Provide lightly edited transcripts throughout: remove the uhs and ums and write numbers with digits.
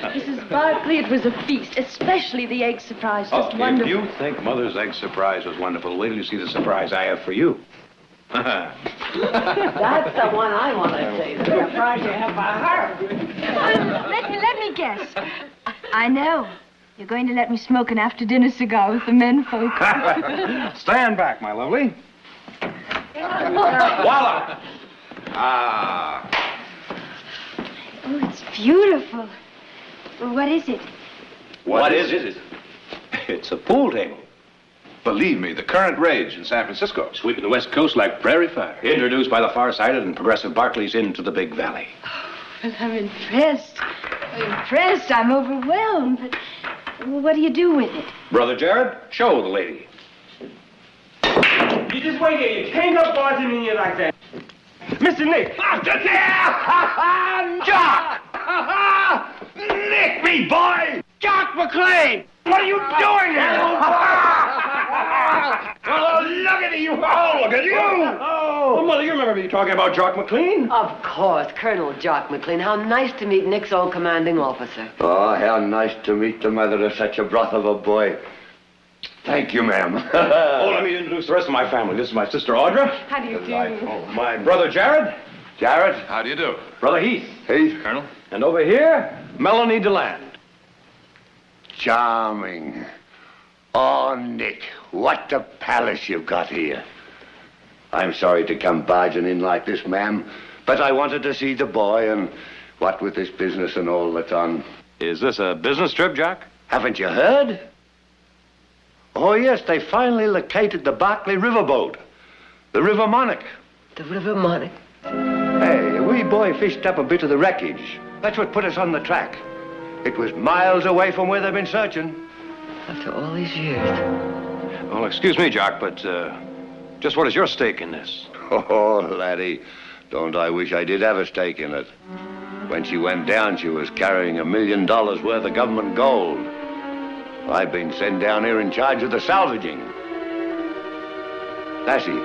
Mrs. Barkley, it was a feast, especially the egg surprise. Just wonderful. If you think Mother's egg surprise was wonderful, wait till you see the surprise I have for you. That's the one I want to see. The surprise you have for her. Let me guess. I know. You're going to let me smoke an after-dinner cigar with the men folk. Stand back, my lovely. Voila! Ah. Oh, it's beautiful. Well, what is it? What is it? It's a pool table. Believe me, the current rage in San Francisco. Sweeping the West Coast like prairie fire. Introduced by the far-sighted and progressive Barclays into the Big Valley. Well, I'm impressed. I'm overwhelmed. But what do you do with it? Brother Jared, show the lady. You just wait here. You can't go barging in here like that. Mr. Nick. Jock! Nick me, boy! Jock McLean! What are you doing here? Oh, look at you! Oh, look at you! Oh, well, Mother, you remember me talking about Jock McLean? Of course, Colonel Jock McLean. How nice to meet Nick's old commanding officer. Oh, how nice to meet the mother of such a broth of a boy. Thank you, ma'am. Oh, let me introduce the rest of my family. This is my sister Audra. How do you do? Oh, my brother Jared. Jared. How do you do? Brother Heath. Heath. Colonel? And over here, Melanie DeLand. Charming. Oh, Nick, what a palace you've got here. I'm sorry to come barging in like this, ma'am, but I wanted to see the boy, and what with this business and all that's on. Is this a business trip, Jack? Haven't you heard? Oh, yes, they finally located the Barkley riverboat, the River Monarch. The River Monarch. Hey, a wee boy fished up a bit of the wreckage. That's what put us on the track. It was miles away from where they've been searching. After all these years. Well, excuse me, Jock, but just what is your stake in this? Oh, laddie, don't I wish I did have a stake in it. When she went down, she was carrying $1 million worth of government gold. I've been sent down here in charge of the salvaging. Lassie.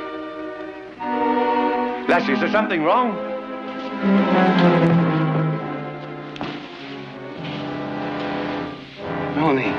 Lassie, is there something wrong? Melanie.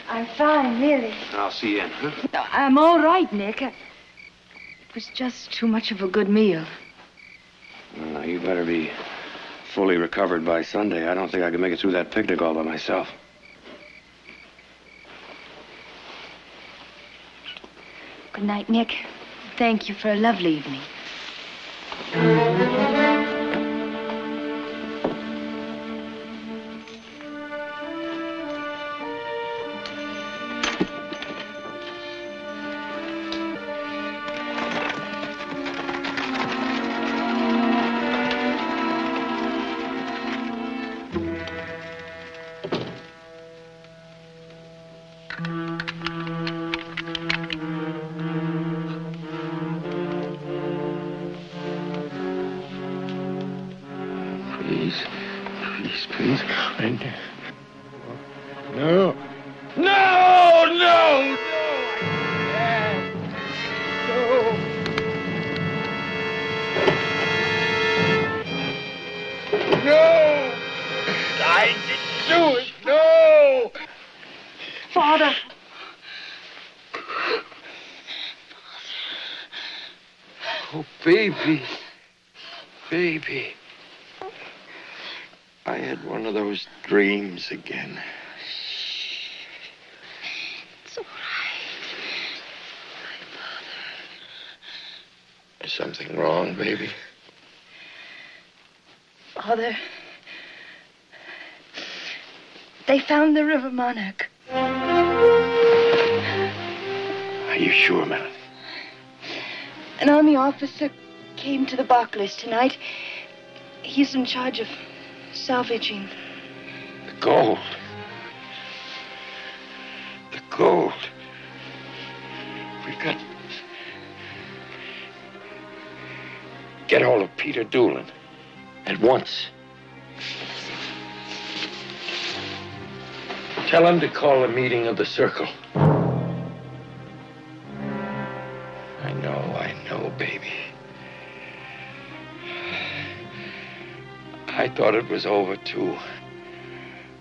I'm fine, really. I'll see you in, huh? No, I'm all right, Nick. It was just too much of a good meal. Well, you better be fully recovered by Sunday. I don't think I can make it through that picnic all by myself. Good night, Nick. Thank you for a lovely evening. Please. No. No! No! I didn't do it! No! Father! Oh, baby. Baby. I had one of those dreams again. It's all right. My father. Is something wrong, baby? Father, they found the river Monarch. Are you sure, Melanie? An army officer came to the Barclays tonight. He's in charge of salvaging. The gold. The gold. We've got... Get hold of Peter Doolin. At once. Tell him to call a meeting of the circle. I know, baby. I thought it was over, too.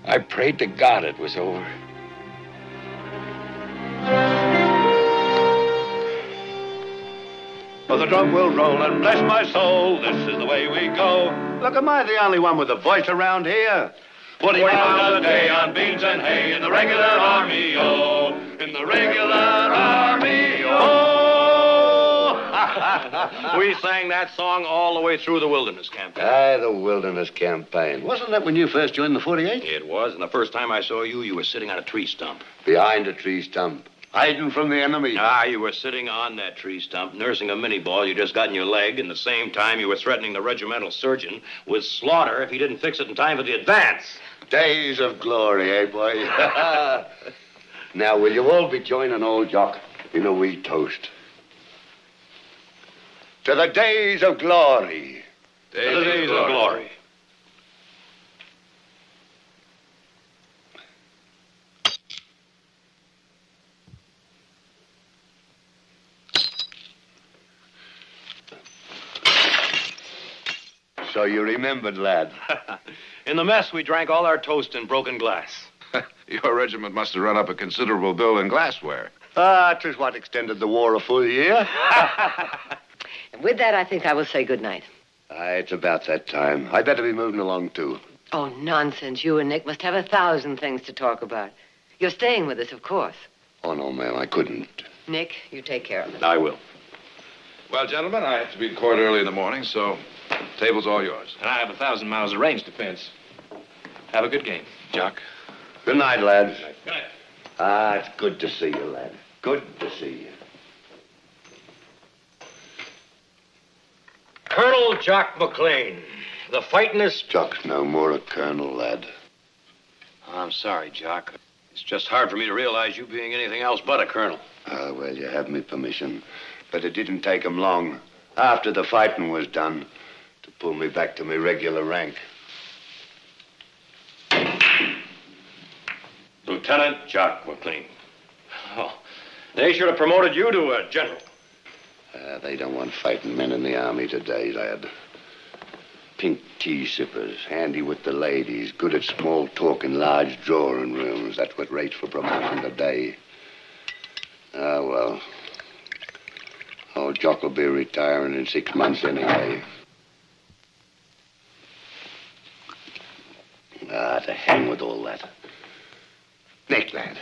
I prayed to God it was over. Well, the drum will roll and bless my soul. This is the way we go. Look, am I the only one with a voice around here? 40 pounds a day on beans and hay in the regular army, oh. In the regular army, oh. We sang that song all the way through the wilderness campaign. Aye, the wilderness campaign. Wasn't that when you first joined the 48? It was, and the first time I saw you, you were sitting on a tree stump. Behind a tree stump, hiding from the enemy. Ah, you were sitting on that tree stump, nursing a mini ball you just got in your leg, and the same time you were threatening the regimental surgeon with slaughter if he didn't fix it in time for the advance. Days of glory, eh, boy? Now, will you all be joining old Jock in a wee toast? To the days of glory. To the days of glory. So you remembered, lad. In the mess, we drank all our toast in broken glass. Your regiment must have run up a considerable bill in glassware. Ah, 'tis what extended the war a full year. And with that, I think I will say good night. Aye, it's about that time. I'd better be moving along, too. Oh, nonsense. You and Nick must have 1,000 things to talk about. You're staying with us, of course. Oh, no, ma'am, I couldn't. Nick, you take care of it. I will. Well, gentlemen, I have to be in court early in the morning, so table's all yours. And I have 1,000 miles of range defense. Have a good game. Jock. Good night, lads. Good night. Ah, it's good to see you, lad. Good to see you. Colonel Jock McLean. The fighting is... Jock's no more a colonel, lad. I'm sorry, Jock. It's just hard for me to realize you being anything else but a colonel. Ah, well, you have me permission. But it didn't take 'em long, after the fighting was done, to pull me back to my regular rank. Lieutenant Jock McLean. Oh, they should have promoted you to a general. They don't want fighting men in the army today, lad. Pink tea sippers, handy with the ladies, good at small talk in large drawing rooms. That's what rates for promotion today. Ah, well. Old Jock will be retiring in 6 months anyway. Ah, to hang with all that. Nick, lad,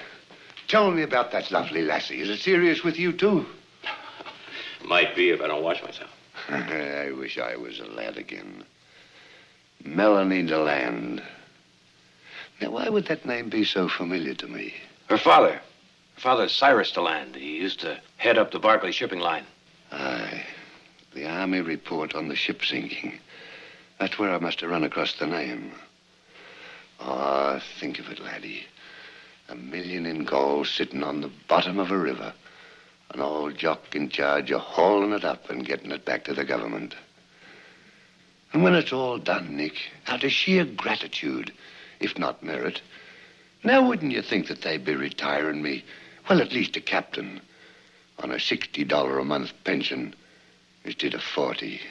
tell me about that lovely lassie. Is it serious with you, too? Might be if I don't watch myself. I wish I was a lad again. Melanie DeLand. Now, why would that name be so familiar to me? Her father. Her father's Cyrus DeLand. He used to head up the Barclay shipping line. Aye. The Army report on the ship sinking. That's where I must have run across the name. Ah, think of it, laddie. $1 million in gold sitting on the bottom of a river. An old Jock in charge of hauling it up and getting it back to the government. And when it's all done, Nick, out of sheer gratitude, if not merit, now wouldn't you think that they'd be retiring me, well, at least a captain, on a $60 a month pension instead of 40?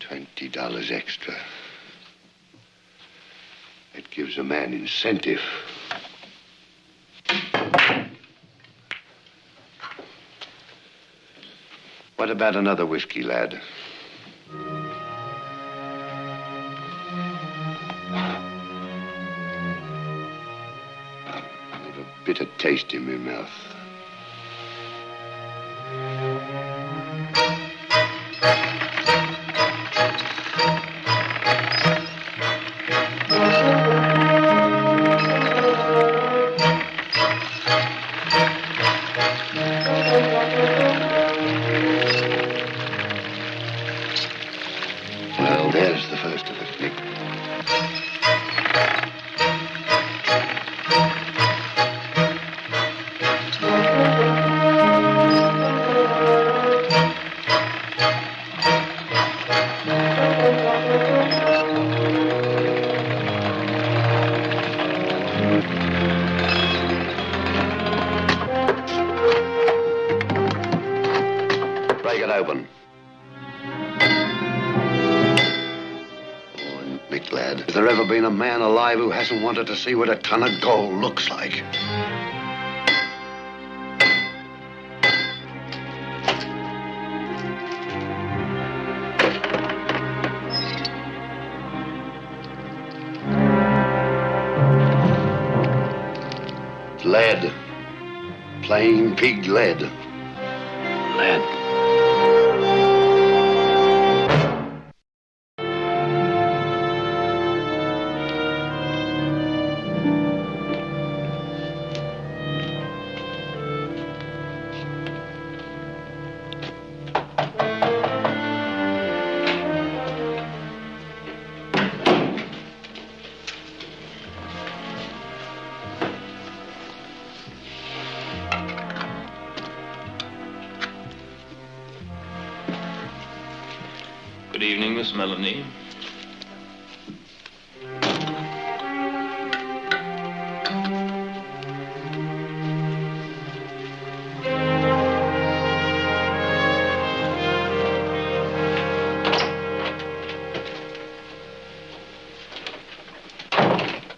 $20 extra. It gives a man incentive. What about another whiskey, lad? I've a bitter taste in my mouth. Well, there's the first of it, Nick. Break it open. Oh, Nick, lad, has there ever been a man alive who hasn't wanted to see what a ton of gold looks like? Lead. Plain pig lead. Lead. Good evening, Miss Melanie.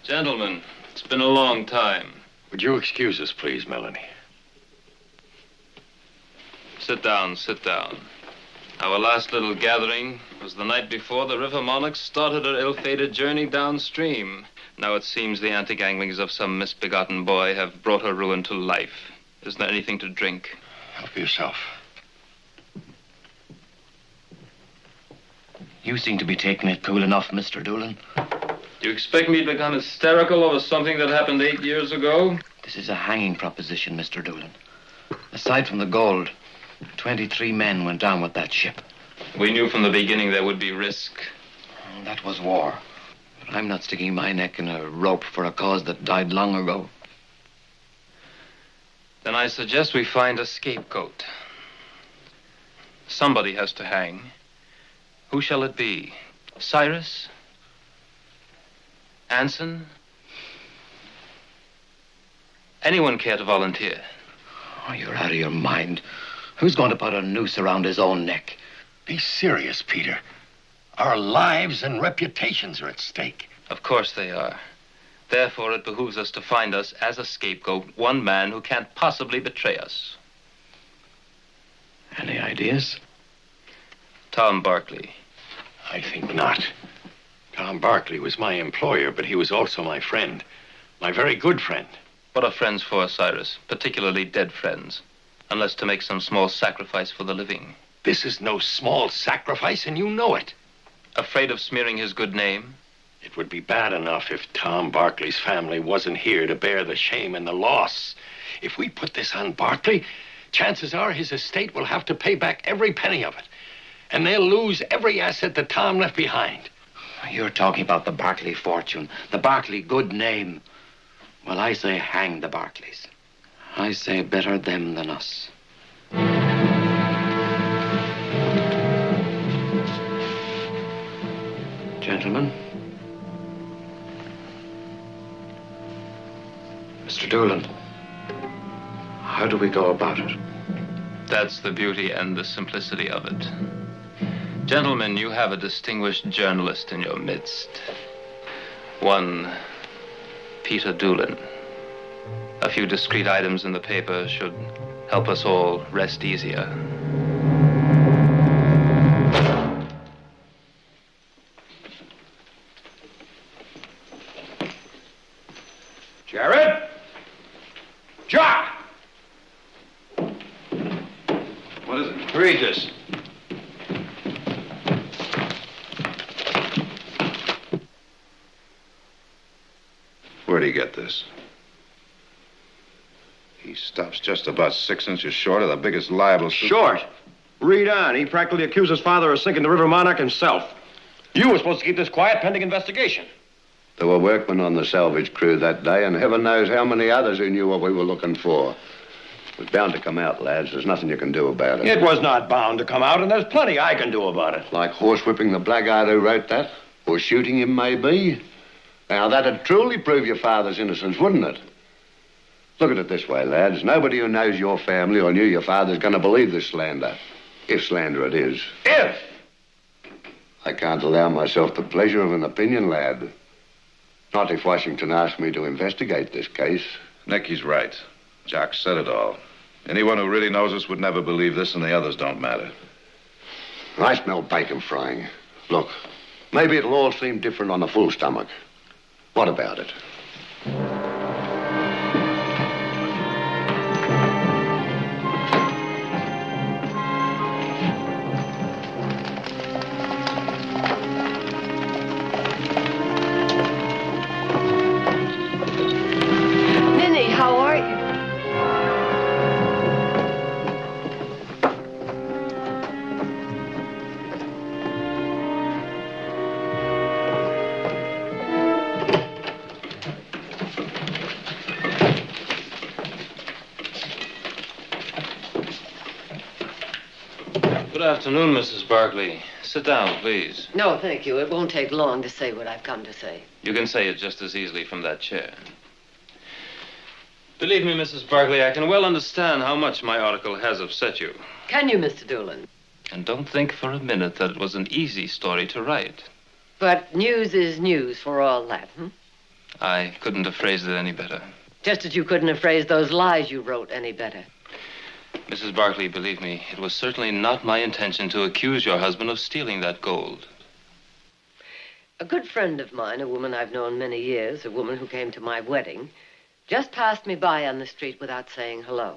Gentlemen, it's been a long time. Would you excuse us, please, Melanie? Sit down, sit down. Our last little gathering was the night before the river Monarch started her ill-fated journey downstream. Now it seems the anti-ganglings of some misbegotten boy have brought her ruin to life. Isn't there anything to drink? Help yourself. You seem to be taking it cool enough, Mr. Doolan. Do you expect me to become hysterical over something that happened 8 years ago? This is a hanging proposition, Mr. Doolan. Aside from the gold, 23 men went down with that ship. We knew from the beginning there would be risk. That was war. But I'm not sticking my neck in a rope for a cause that died long ago. Then I suggest we find a scapegoat. Somebody has to hang. Who shall it be? Cyrus? Anson? Anyone care to volunteer? Oh, you're out of your mind. Who's going to put a noose around his own neck? Be serious, Peter. Our lives and reputations are at stake. Of course they are. Therefore, it behooves us to find us, as a scapegoat, one man who can't possibly betray us. Any ideas? Tom Barkley. I think not. Tom Barkley was my employer, but he was also my friend. My very good friend. What are friends for, Cyrus? Particularly dead friends. Unless to make some small sacrifice for the living. This is no small sacrifice, and you know it. Afraid of smearing his good name? It would be bad enough if Tom Barkley's family wasn't here to bear the shame and the loss. If we put this on Barkley, chances are his estate will have to pay back every penny of it. And they'll lose every asset that Tom left behind. You're talking about the Barkley fortune, the Barkley good name. Well, I say hang the Barkleys. I say better them than us. Gentlemen. Mr. Doolan, how do we go about it? That's the beauty and the simplicity of it. Gentlemen, you have a distinguished journalist in your midst. One Peter Doolan. A few discreet items in the paper should help us all rest easier. Read this. Where'd he get this? He stops just about 6 inches short of the biggest liable... Short? Read on. He practically accused his father of sinking the River Monarch himself. You were supposed to keep this quiet pending investigation. There were workmen on the salvage crew that day, and heaven knows how many others who knew what we were looking for. It was bound to come out, lads. There's nothing you can do about it. It was not bound to come out, and there's plenty I can do about it. Like horsewhipping the blackguard who wrote that, or shooting him, maybe. Now, that'd truly prove your father's innocence, wouldn't it? Look at it this way, lads. Nobody who knows your family or knew your father's going to believe this slander. If slander it is. If! I can't allow myself the pleasure of an opinion, lad. Not if Washington asked me to investigate this case. Nick, he's right. Jock said it all. Anyone who really knows us would never believe this, and the others don't matter. I smell bacon frying. Look, maybe it'll all seem different on a full stomach. What about it? Minnie, how are you? Good afternoon, Mrs. Barkley. Sit down, please. No, thank you. It won't take long to say what I've come to say. You can say it just as easily from that chair. Believe me, Mrs. Barkley, I can well understand how much my article has upset you. Can you, Mr. Doolin? And don't think for a minute that it was an easy story to write. But news is news for all that, I couldn't have phrased it any better. Just as you couldn't have phrased those lies you wrote any better. Mrs. Barkley, believe me, it was certainly not my intention to accuse your husband of stealing that gold. A good friend of mine, a woman I've known many years, a woman who came to my wedding, just passed me by on the street without saying hello.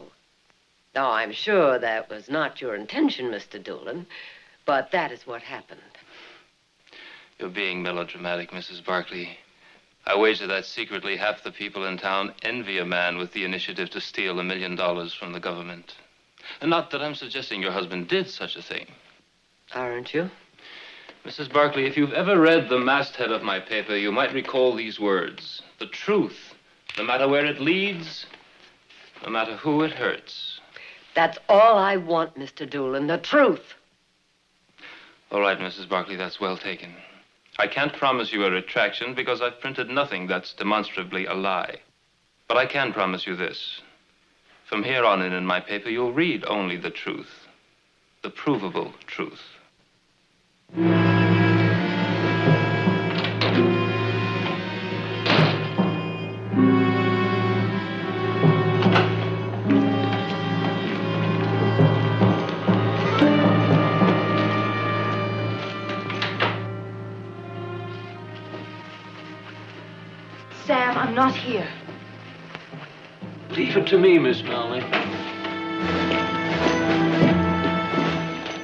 Now, I'm sure that was not your intention, Mr. Doolin, but that is what happened. You're being melodramatic, Mrs. Barkley. I wager that secretly half the people in town envy a man with the initiative to steal $1 million from the government. And not that I'm suggesting your husband did such a thing. Aren't you? Mrs. Barkley, if you've ever read the masthead of my paper, you might recall these words. The truth, no matter where it leads, no matter who it hurts. That's all I want, Mr. Doolin, the truth. All right, Mrs. Barkley, that's well taken. I can't promise you a retraction because I've printed nothing that's demonstrably a lie. But I can promise you this. From here on in my paper, you'll read only the truth. The provable truth. Sam, I'm not here. Leave it to me, Miss Melanie.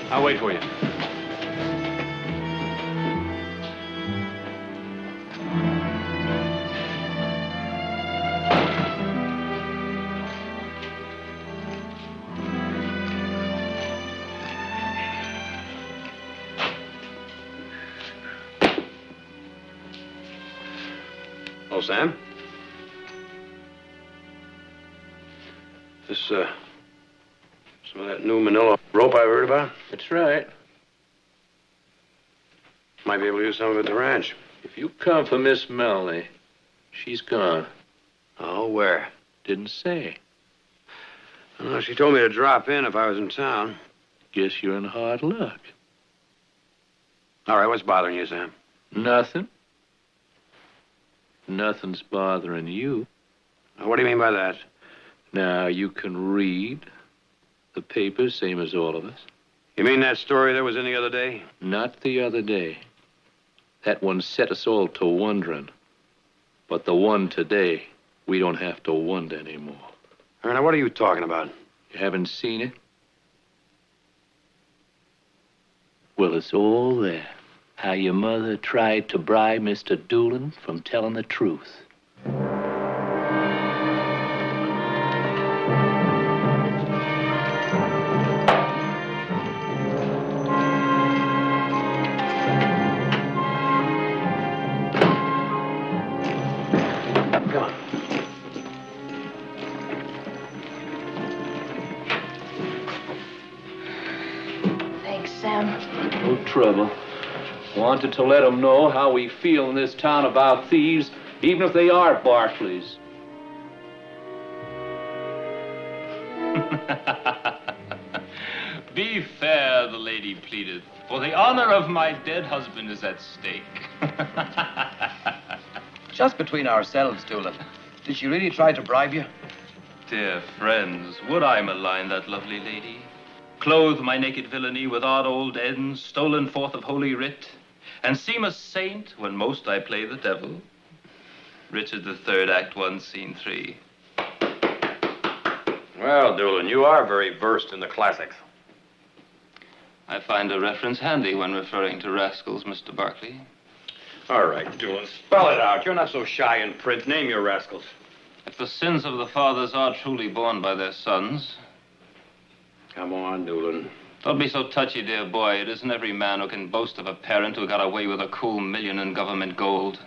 I'll wait for you. Oh, Sam? This, some of that new manila rope I heard about? That's right. Might be able to use some of it at the ranch. If you come for Miss Melanie, she's gone. Oh, where? Didn't say. Oh, she told me to drop in if I was in town. Guess you're in hard luck. All right, what's bothering you, Sam? Nothing. Nothing's bothering you. What do you mean by that? Now, you can read the paper, same as all of us. You mean that story that was in the other day? Not the other day. That one set us all to wondering. But the one today, we don't have to wonder anymore. Now, what are you talking about? You haven't seen it? Well, it's all there. How your mother tried to bribe Mr. Doolin from telling the truth. Thanks, Sam. No trouble. Wanted to let them know how we feel in this town about thieves, even if they are Barclays. Be fair, the lady pleaded, for the honor of my dead husband is at stake. Just between ourselves, Doolin. Did she really try to bribe you? Dear friends, would I malign that lovely lady? Clothe my naked villainy with odd old ends, stolen forth of holy writ, and seem a saint when most I play the devil? Richard III, Act 1, Scene 3. Well, Doolin, you are very versed in the classics. I find a reference handy when referring to rascals, Mr. Barclay. All right, Doolin, spell it out. You're not so shy in print. Name your rascals. If the sins of the fathers are truly borne by their sons... Come on, Doolin. Don't be so touchy, dear boy. It isn't every man who can boast of a parent who got away with a cool million in government gold.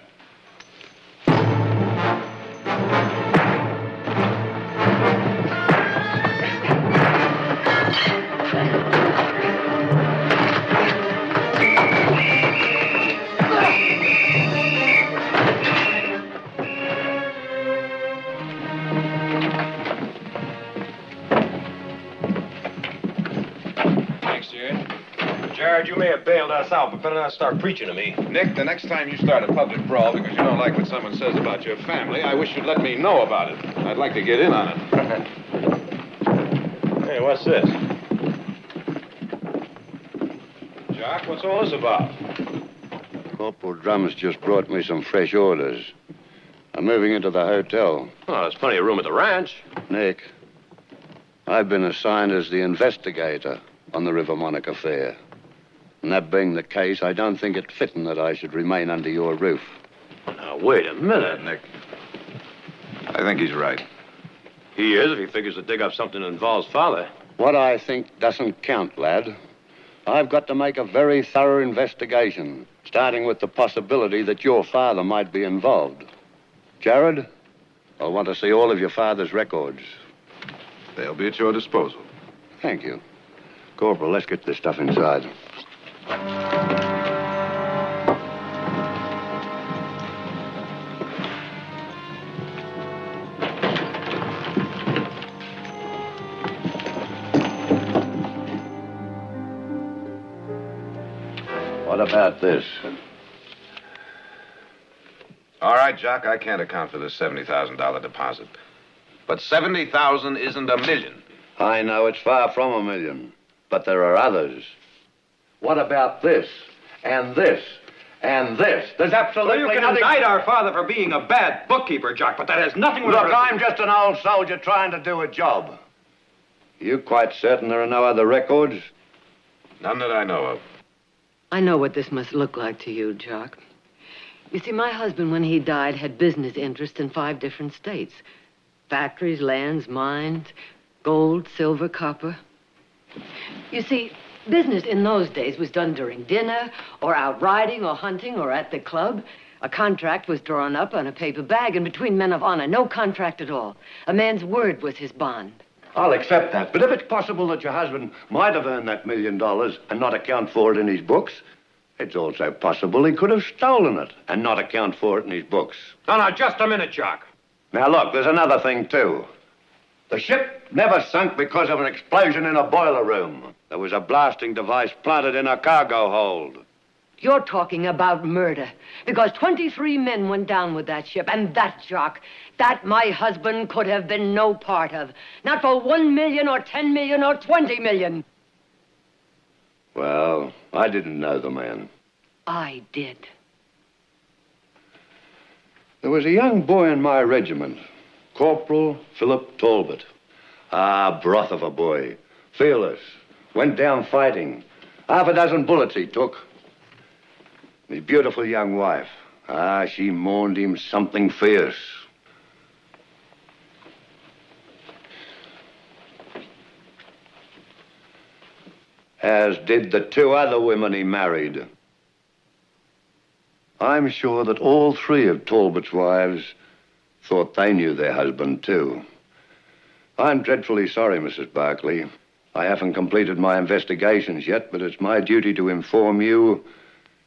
Jared, you may have bailed us out, but better not start preaching to me. Nick, the next time you start a public brawl because you don't like what someone says about your family, I wish you'd let me know about it. I'd like to get in on it. Hey, what's this? Jock, what's all this about? Corporal Drum's just brought me some fresh orders. I'm moving into the hotel. Oh, there's plenty of room at the ranch. Nick, I've been assigned as the investigator on the River Monarch affair. And that being the case, I don't think it fitting that I should remain under your roof. Now, wait a minute. Nick. I think he's right. He is if he figures to dig up something that involves father. What I think doesn't count, lad. I've got to make a very thorough investigation, starting with the possibility that your father might be involved. Jared, I'll want to see all of your father's records. They'll be at your disposal. Thank you. Corporal, let's get this stuff inside. What about this? All right, Jock, I can't account for this $70,000 deposit. But 70,000 isn't a million. I know it's far from a million, but there are others. What about this, and this, and this? There's absolutely Well, you can nothing... indict our father for being a bad bookkeeper, Jock, but that has nothing with... Look, I'm just an old soldier trying to do a job. You quite certain there are no other records? None that I know of. I know what this must look like to you, Jock. You see, my husband, when he died, had business interests in 5 different states. Factories, lands, mines, gold, silver, copper. You see, business in those days was done during dinner, or out riding, or hunting, or at the club. A contract was drawn up on a paper bag, and between men of honor, no contract at all. A man's word was his bond. I'll accept that, but if it's possible that your husband might have earned that $1 million and not account for it in his books, it's also possible he could have stolen it and not account for it in his books. No, just a minute, Jock. Now, look, there's another thing, too. The ship never sunk because of an explosion in a boiler room. There was a blasting device planted in a cargo hold. You're talking about murder, because 23 men went down with that ship, and that, Jock, that my husband could have been no part of. Not for 1 million or 10 million or 20 million. Well, I didn't know the man. I did. There was a young boy in my regiment, Corporal Philip Talbot. Ah, broth of a boy. Fearless. Went down fighting. Half a dozen bullets he took. His beautiful young wife. She mourned him something fierce. As did the two other women he married. I'm sure that all three of Talbot's wives thought they knew their husband, too. I'm dreadfully sorry, Mrs. Barkley. I haven't completed my investigations yet, but it's my duty to inform you,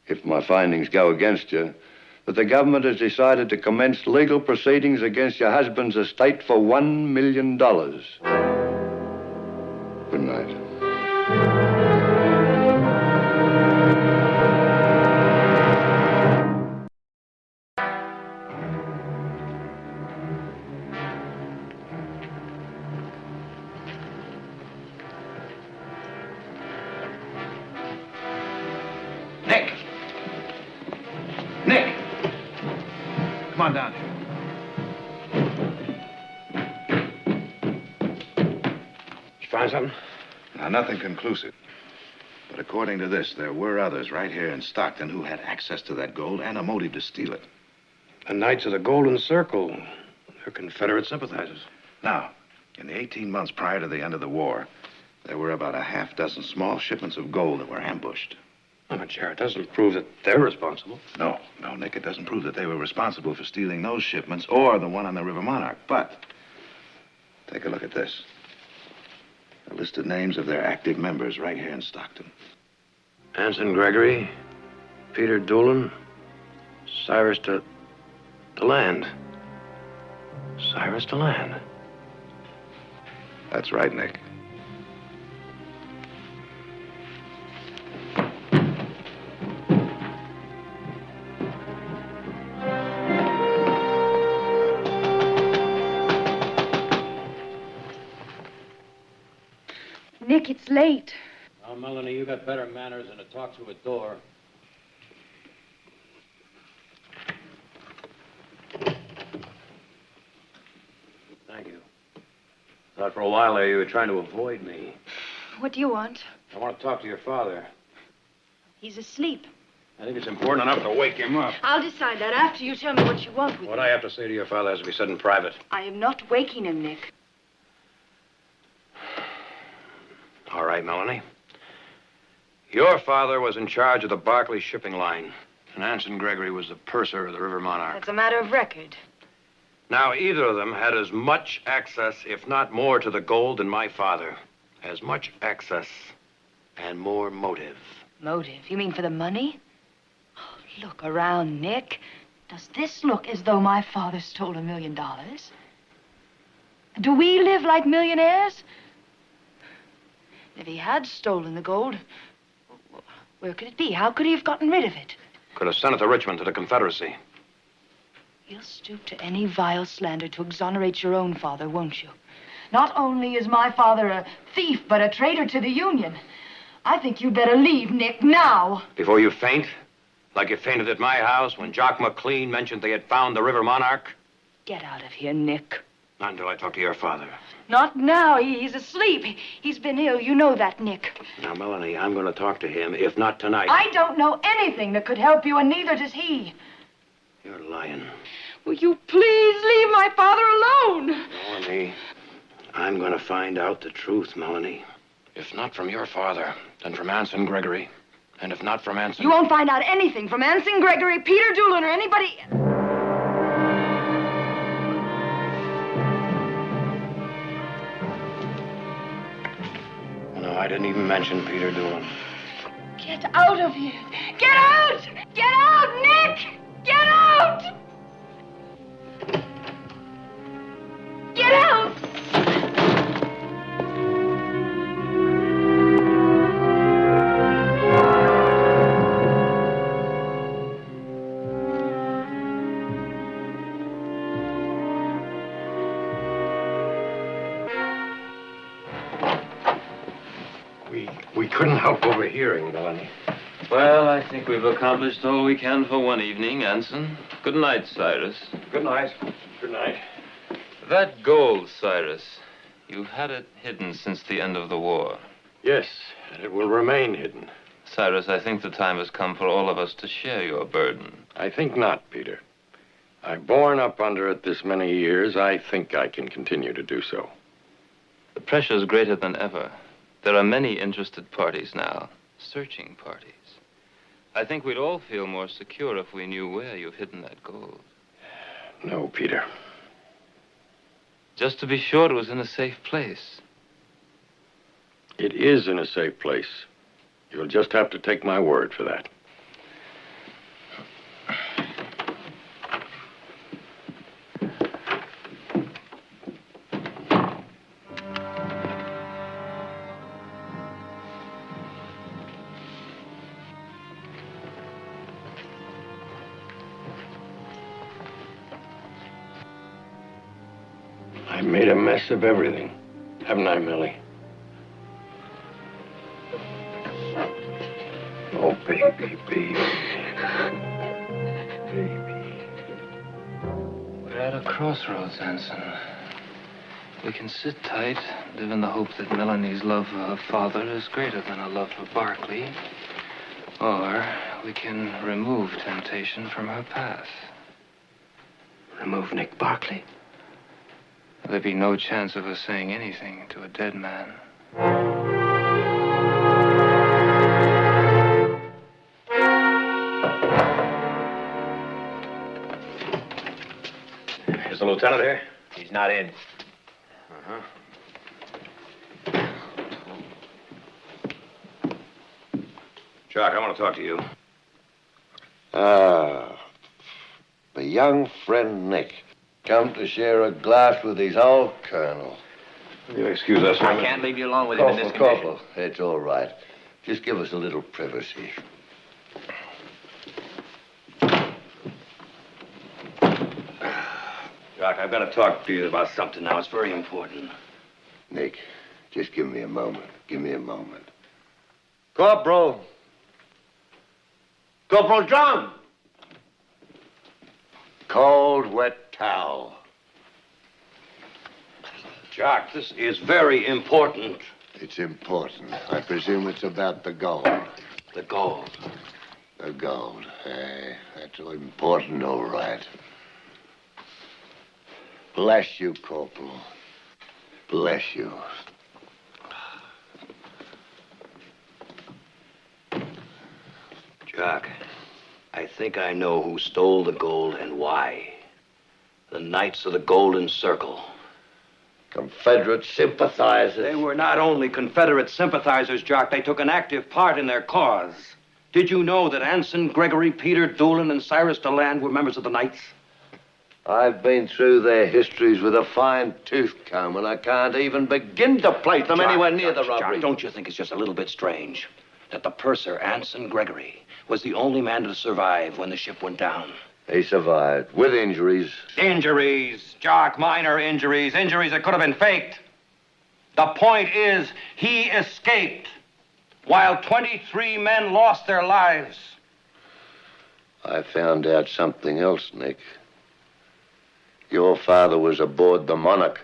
if my findings go against you, that the government has decided to commence legal proceedings against your husband's estate for $1 million. Good night. Nick! Come on down here. Did you find something? Now, nothing conclusive. But according to this, there were others right here in Stockton who had access to that gold and a motive to steal it. The Knights of the Golden Circle. They're Confederate sympathizers. Now, in the 18 months prior to the end of the war, there were about a half dozen small shipments of gold that were ambushed. Oh, but Jared, doesn't prove that they're responsible. No, Nick, it doesn't prove that they were responsible for stealing those shipments or the one on the River Monarch. But take a look at this. The listed names of their active members right here in Stockton. Anson Gregory, Peter Doolin, Cyrus DeLand. Cyrus DeLand. That's right, Nick. Nick, it's late. Now, Melanie, you got better manners than to talk through a door. Thank you. Thought for a while there you were trying to avoid me. What do you want? I want to talk to your father. He's asleep. I think it's important enough to wake him up. I'll decide that after you tell me what you want with What him. I have to say to your father has to be said in private. I am not waking him, Nick. All right, Melanie. Your father was in charge of the Barclay shipping line, and Anson Gregory was the purser of the River Monarch. That's a matter of record. Now, either of them had as much access, if not more, to the gold than my father. As much access and more motive. Motive? You mean for the money? Oh, look around, Nick. Does this look as though my father stole $1 million? Do we live like millionaires? If he had stolen the gold, where could it be? How could he have gotten rid of it? Could have sent it to Richmond, to the Confederacy. You'll stoop to any vile slander to exonerate your own father, won't you? Not only is my father a thief, but a traitor to the Union. I think you'd better leave, Nick, now. Before you faint, like you fainted at my house when Jock McLean mentioned they had found the River Monarch. Get out of here, Nick. Not until I talk to your father. Not now. He's asleep. He's been ill. You know that, Nick. Now, Melanie, I'm going to talk to him, if not tonight. I don't know anything that could help you, and neither does he. You're lying. Will you please leave my father alone? Melanie, I'm going to find out the truth, Melanie. If not from your father, then from Anson Gregory. And if not from Anson... You won't find out anything from Anson Gregory, Peter Doolin, or anybody... No, I didn't even mention Peter Doolin. Get out of here. Get out! Get out, Nick! Get out! Get out! We couldn't help overhearing, Melanie. Well, I think we've accomplished all we can for one evening, Anson. Good night, Cyrus. Good night. Good night. That gold, Cyrus, you've had it hidden since the end of the war. Yes, and it will remain hidden. Cyrus, I think the time has come for all of us to share your burden. I think not, Peter. I've borne up under it this many years. I think I can continue to do so. The pressure is greater than ever. There are many interested parties now, searching parties. I think we'd all feel more secure if we knew where you've hidden that gold. No, Peter. Just to be sure it was in a safe place. It is in a safe place. You'll just have to take my word for that. I made a mess of everything, haven't I, Millie? Oh, baby, baby. Baby. We're at a crossroads, Anson. We can sit tight, live in the hope that Melanie's love for her father is greater than her love for Barkley. Or we can remove temptation from her path. Remove Nick Barkley? There'd be no chance of her saying anything to a dead man. Is the lieutenant here? He's not in. Jock, I want to talk to you. The young friend Nick. Come to share a glass with his old colonel. Will you excuse us? I can't leave you alone with him in this condition. Corporal, it's all right. Just give us a little privacy. Jock, I've got to talk to you about something now. It's very important. Nick, just give me a moment. Give me a moment. Corporal! Corporal John! Cold, wet towel. Jock, this is very important. It's important. I presume it's about the gold. The gold. The gold. That's important, all right. Bless you, Corporal. Bless you. Jock, I think I know who stole the gold and why. The Knights of the Golden Circle. Confederate sympathizers. They were not only Confederate sympathizers, Jock, they took an active part in their cause. Did you know that Anson, Gregory, Peter, Doolin, and Cyrus DeLand were members of the Knights? I've been through their histories with a fine-tooth comb, and I can't even begin to place them anywhere near the robbery. Jock, don't you think it's just a little bit strange that the purser, Anson Gregory, was the only man to survive when the ship went down? He survived, with injuries. Injuries, Jock, minor injuries, injuries that could have been faked. The point is, he escaped while 23 men lost their lives. I found out something else, Nick. Your father was aboard the Monarch.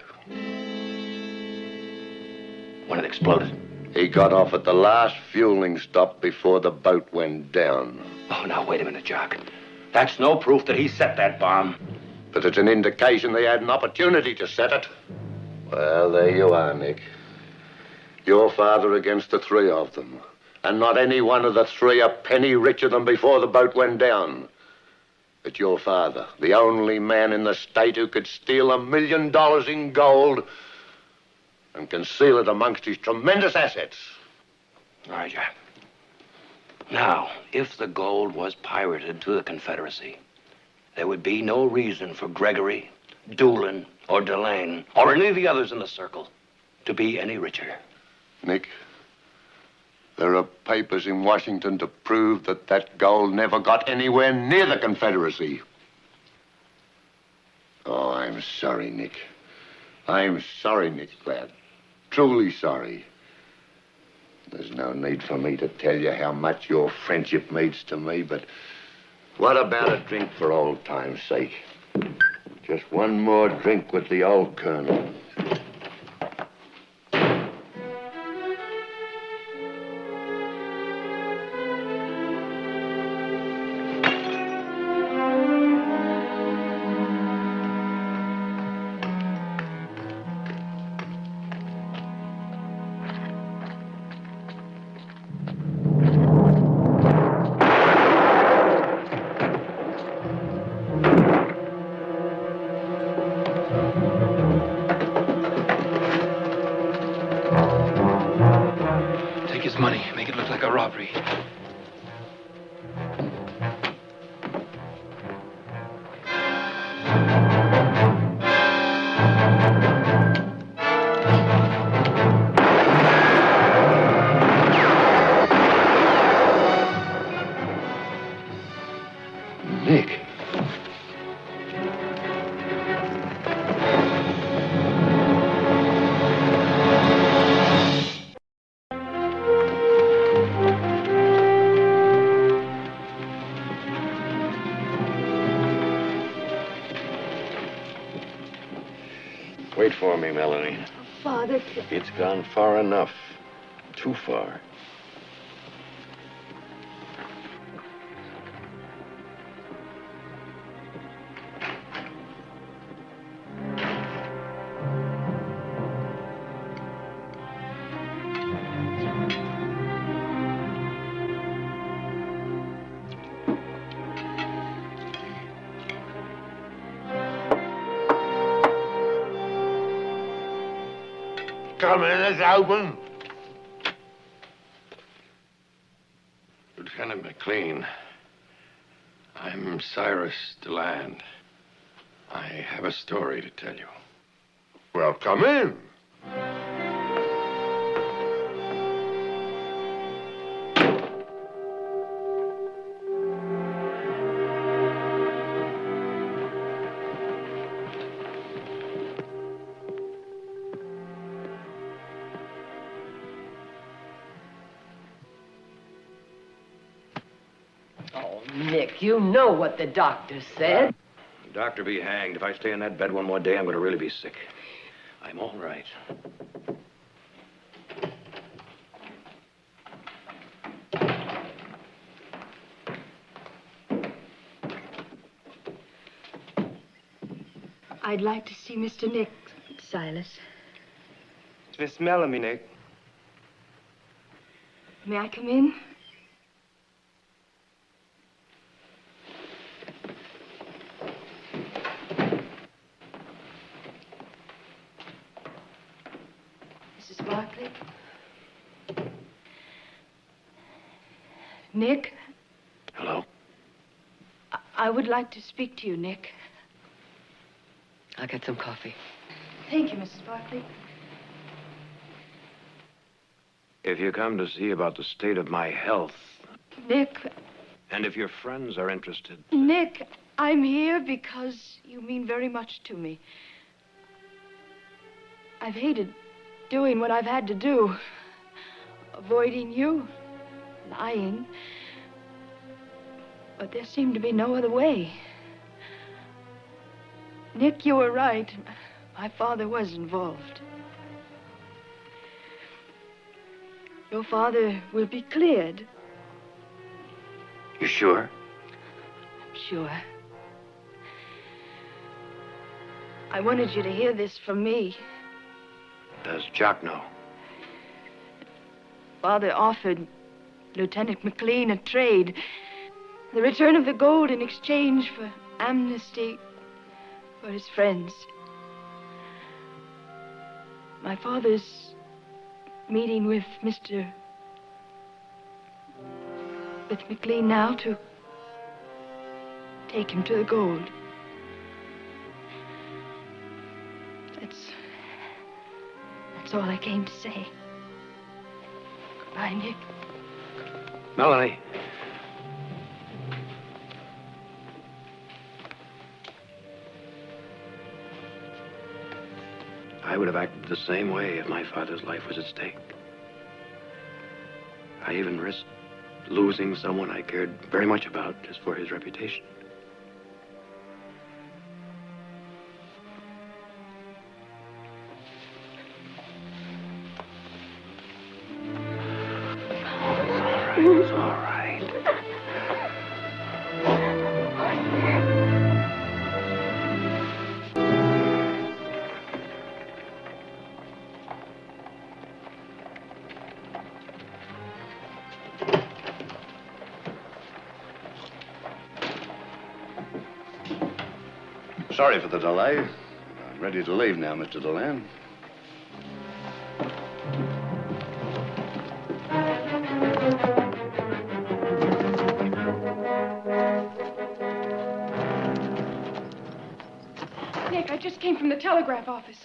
When it exploded? He got off at the last fueling stop before the boat went down. Oh, now, wait a minute, Jock. That's no proof that he set that bomb. But it's an indication they had an opportunity to set it. Well, there you are, Nick. Your father against the three of them. And not any one of the three a penny richer than before the boat went down. But your father, the only man in the state who could steal $1 million in gold and conceal it amongst his tremendous assets. All right, Jack. Now, if the gold was pirated to the Confederacy, there would be no reason for Gregory, Doolin, or Delane, or any of the others in the circle to be any richer. Nick, there are papers in Washington to prove that that gold never got anywhere near the Confederacy. Oh, I'm sorry, Nick. I'm sorry, Nick, lad. Truly sorry. There's no need for me to tell you how much your friendship means to me, but what about a drink for old time's sake? Just one more drink with the old colonel. this money. Make it look like a robbery. Nick. Wait for me, Melanie. Father, It's gone far enough. Too far. Come in, it's open. Lieutenant McLean, I'm Cyrus DeLand. I have a story to tell you. Well, come in. Oh, Nick, you know what the doctor said. Doctor be hanged. If I stay in that bed one more day, I'm going to really be sick. I'm all right. I'd like to see Mr. Nick, Silas. It's Miss Melanie, Nick. May I come in? Mrs. Barkley? Nick? Hello? I would like to speak to you, Nick. I'll get some coffee. Thank you, Mrs. Barkley. If you come to see about the state of my health, Nick, and if your friends are interested, Nick, I'm here because you mean very much to me. I've hated doing what I've had to do. Avoiding you, lying. But there seemed to be no other way. Nick, you were right. My father was involved. Your father will be cleared. you sure? I'm sure. I wanted you to hear this from me. Does Jock know? Father offered Lieutenant McLean a trade. The return of the gold in exchange for amnesty for his friends. My father's meeting with McLean now to take him to the gold. That's all I came to say. Goodbye, Nick. Melanie. I would have acted the same way if my father's life was at stake. I even risked losing someone I cared very much about just for his reputation. It's all right. Sorry for the delay. I'm ready to leave now, Mr. DeLand. came from the telegraph office.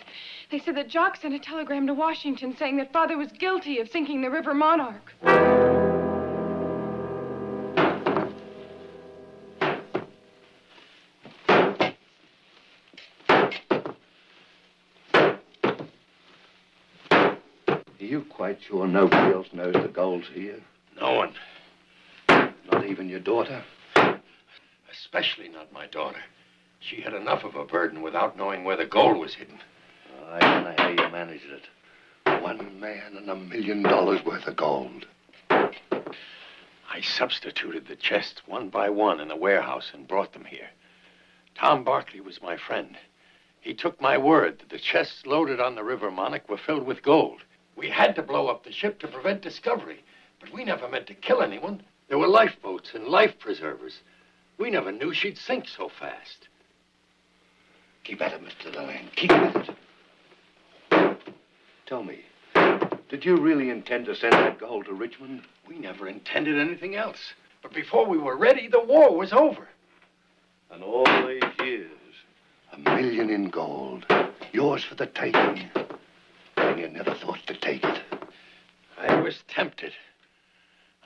They said that Jock sent a telegram to Washington saying that Father was guilty of sinking the River Monarch. Are you quite sure nobody else knows the gold's here? No one. Not even your daughter? Especially not my daughter. She had enough of a burden without knowing where the gold was hidden. I don't know how you managed it. One man and $1 million worth of gold. I substituted the chests one by one in the warehouse and brought them here. Tom Barkley was my friend. He took my word that the chests loaded on the River Monarch were filled with gold. We had to blow up the ship to prevent discovery, but we never meant to kill anyone. There were lifeboats and life preservers. We never knew she'd sink so fast. Keep at it, Mr. Deland. Keep at it. Tell me, did you really intend to send that gold to Richmond? We never intended anything else. But before we were ready, the war was over. And all these years, $1 million in gold. Yours for the taking. And you never thought to take it. I was tempted.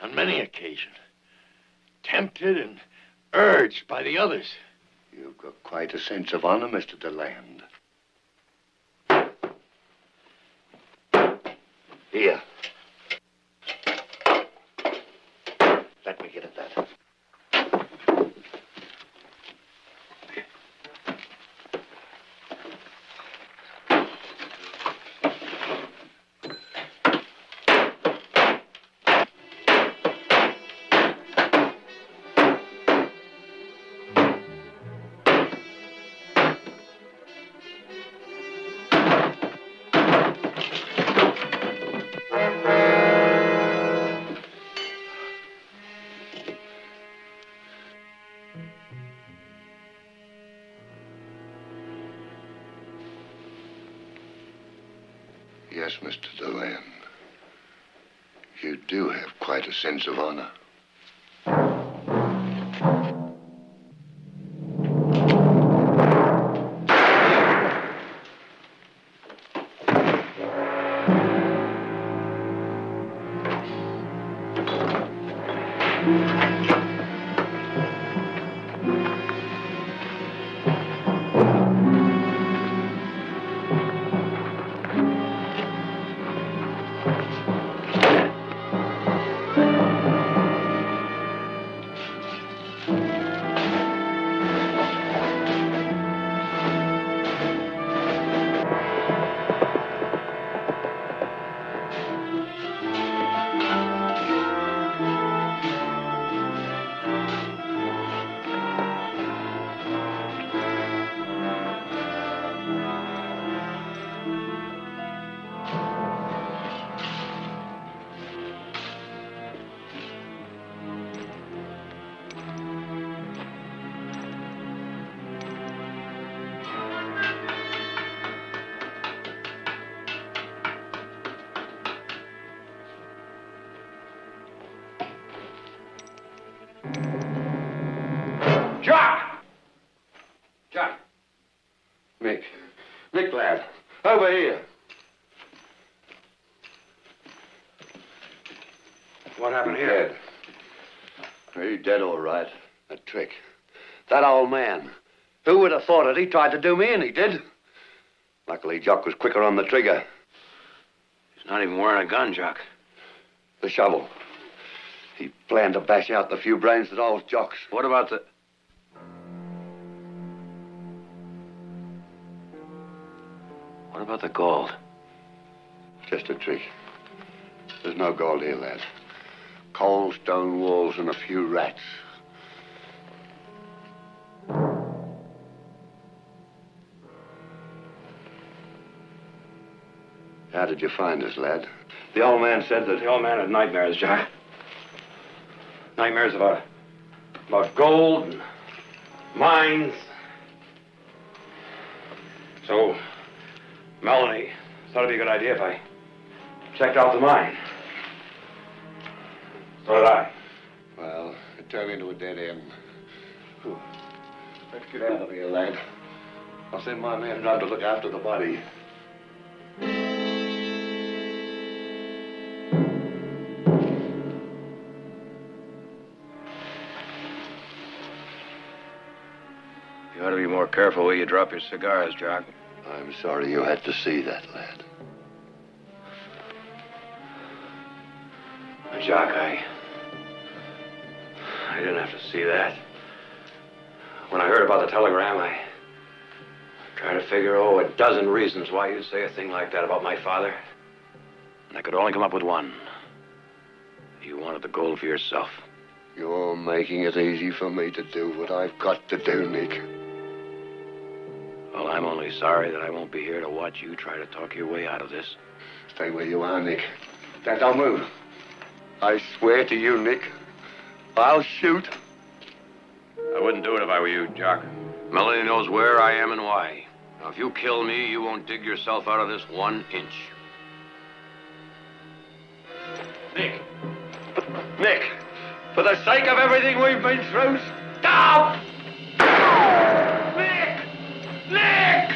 On many occasions. Tempted and urged by the others. You've got quite a sense of honor, Mr. Deland. Here. Let me get at that. Yes, Mr. Deland. You do have quite a sense of honor. Mick, lad, over here. What happened here? Dead. He's dead, all right. A trick. That old man. Who would have thought it? He tried to do me, and he did. Luckily, Jock was quicker on the trigger. He's not even wearing a gun, Jock. The shovel. He planned to bash out the few brains that all Jock's. What about the... What about the gold? Just a trick. There's no gold here, lad. Cold stone walls and a few rats. How did you find us, lad? The old man said that the old man had nightmares, Jack. Nightmares about gold and mines. So, Melanie thought it'd be a good idea if I checked out the mine. So did I. Well, it turned into a dead end. Let's get out of here, lad. I'll send my man round to look after the body. You ought to be more careful where you drop your cigars, Jock. I'm sorry you had to see that, lad. Jock, I didn't have to see that. When I heard about the telegram, I tried to figure, a dozen reasons why you'd say a thing like that about my father. And I could only come up with one. You wanted the gold for yourself. You're making it easy for me to do what I've got to do, Nick. Well, I'm only sorry that I won't be here to watch you try to talk your way out of this. Stay where you are, Nick. Don't move. I swear to you, Nick, I'll shoot. I wouldn't do it if I were you, Jock. Melanie knows where I am and why. Now, if you kill me, you won't dig yourself out of this 1 inch. Nick! Nick! For the sake of everything we've been through, stop! Nick! Nick!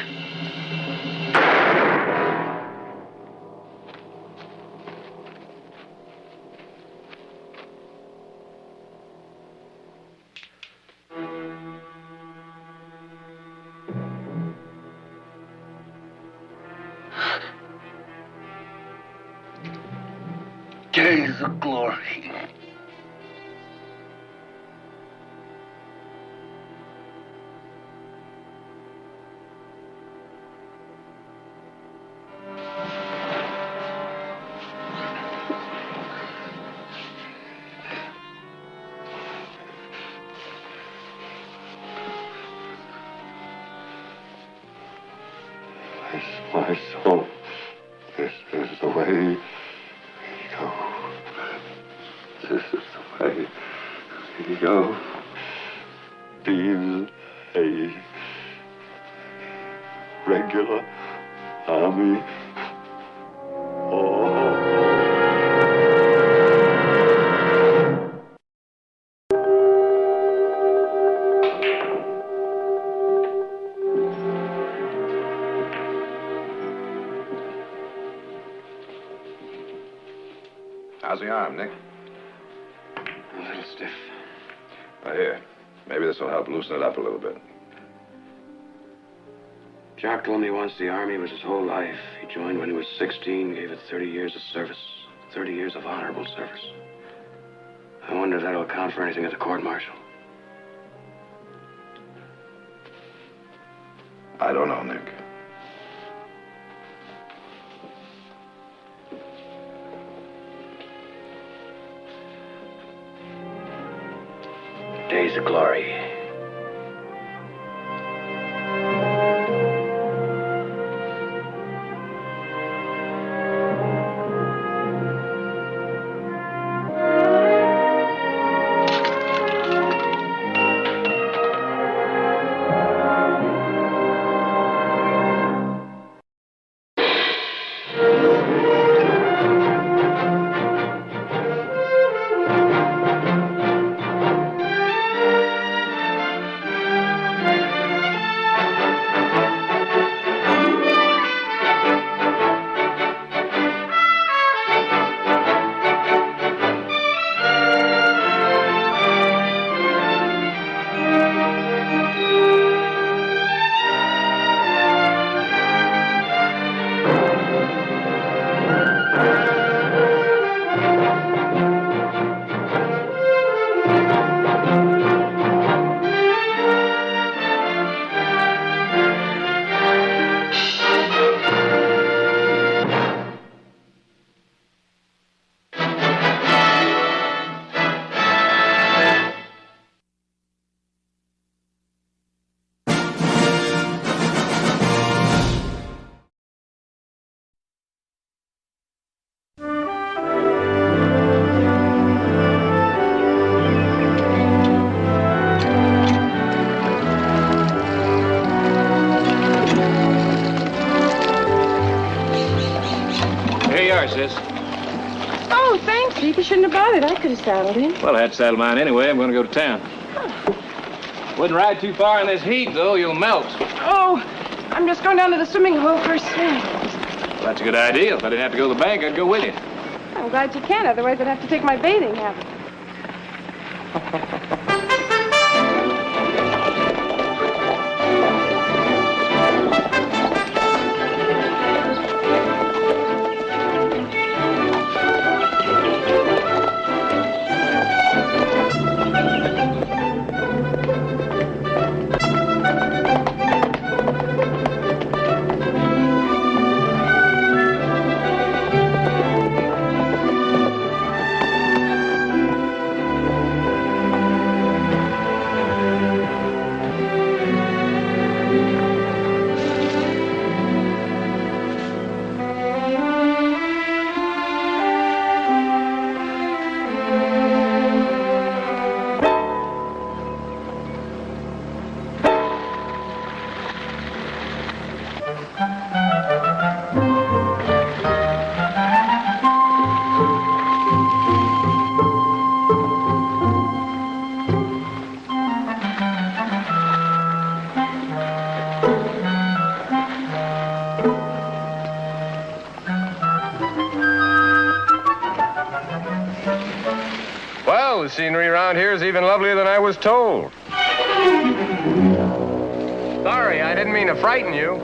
Days of glory. My soul, this is the way you go. This is the way you go. Being a regular army. How's the arm, Nick? A little stiff. Oh, here. Maybe this will help loosen it up a little bit. Jock told me once the Army was his whole life. He joined when he was 16, gave it 30 years of service. 30 years of honorable service. I wonder if that'll account for anything at the court-martial. I don't know, Nick. Days of glory. Sis. Oh, thanks, Pete. You shouldn't have bothered. I could have saddled him. Well, I had to saddle mine anyway. I'm going to go to town. Wouldn't ride too far in this heat, though. You'll melt. Oh, I'm just going down to the swimming hole for a swim. Well, that's a good idea. If I didn't have to go to the bank, I'd go with you. I'm glad you can, otherwise I'd have to take my bathing habit. Well, the scenery around here is even lovelier than I was told. Sorry, I didn't mean to frighten you.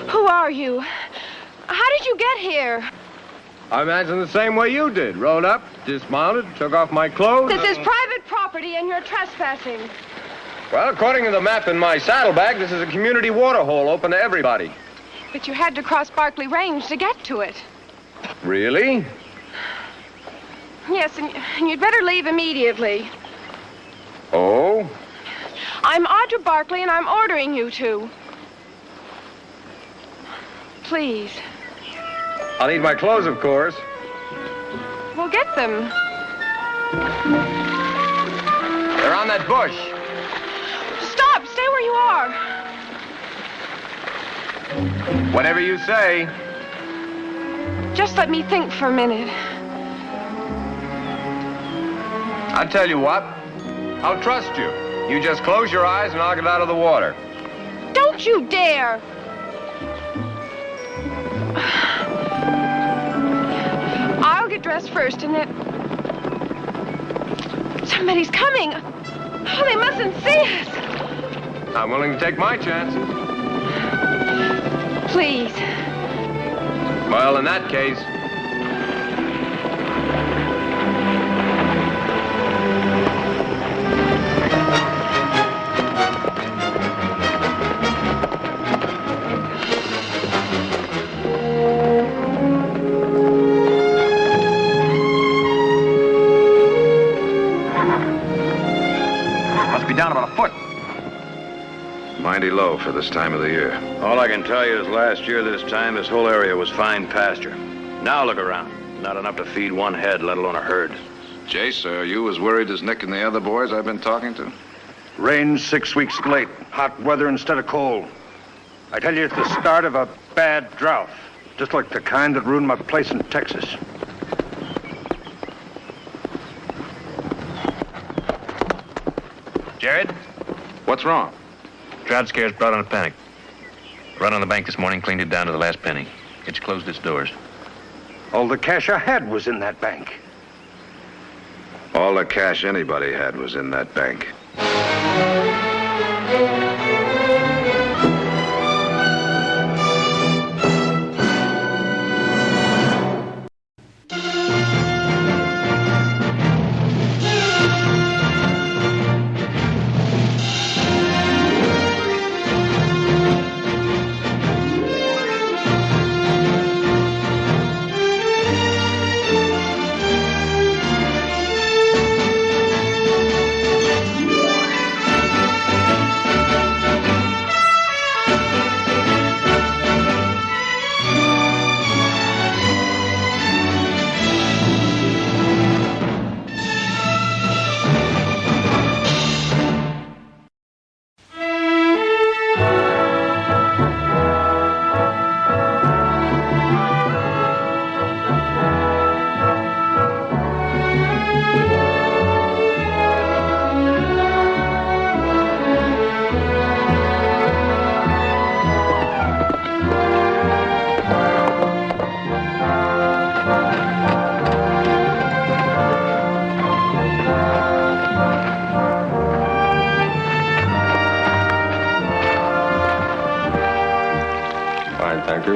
Who are you? How did you get here? I imagine the same way you did. Rode up, dismounted, took off my clothes. This is private property and you're trespassing. Well, according to the map in my saddlebag, this is a community waterhole open to everybody. But you had to cross Barkley Range to get to it. Really? Yes, and you'd better leave immediately. Oh? I'm Audra Barkley, and I'm ordering you to. Please. I'll need my clothes, of course. Well, get them. They're on that bush. Stop! Stay where you are. Whatever you say. Just let me think for a minute. I'll tell you what. I'll trust you. You just close your eyes and I'll get out of the water. Don't you dare! I'll get dressed first and then... Somebody's coming! Oh, they mustn't see us! I'm willing to take my chances. Please. Well, in that case... Down about a foot. Mighty low for this time of the year. All I can tell you is last year this time, this whole area was fine pasture. Now look around. Not enough to feed one head, let alone a herd. Jace, are you as worried as Nick and the other boys I've been talking to? Rain 6 weeks late. Hot weather instead of cold. I tell you, it's the start of a bad drought. Just like the kind that ruined my place in Texas. Jared? What's wrong? Drought scares brought on a panic. Run on the bank this morning, cleaned it down to the last penny. It's closed its doors. All the cash I had was in that bank. All the cash anybody had was in that bank.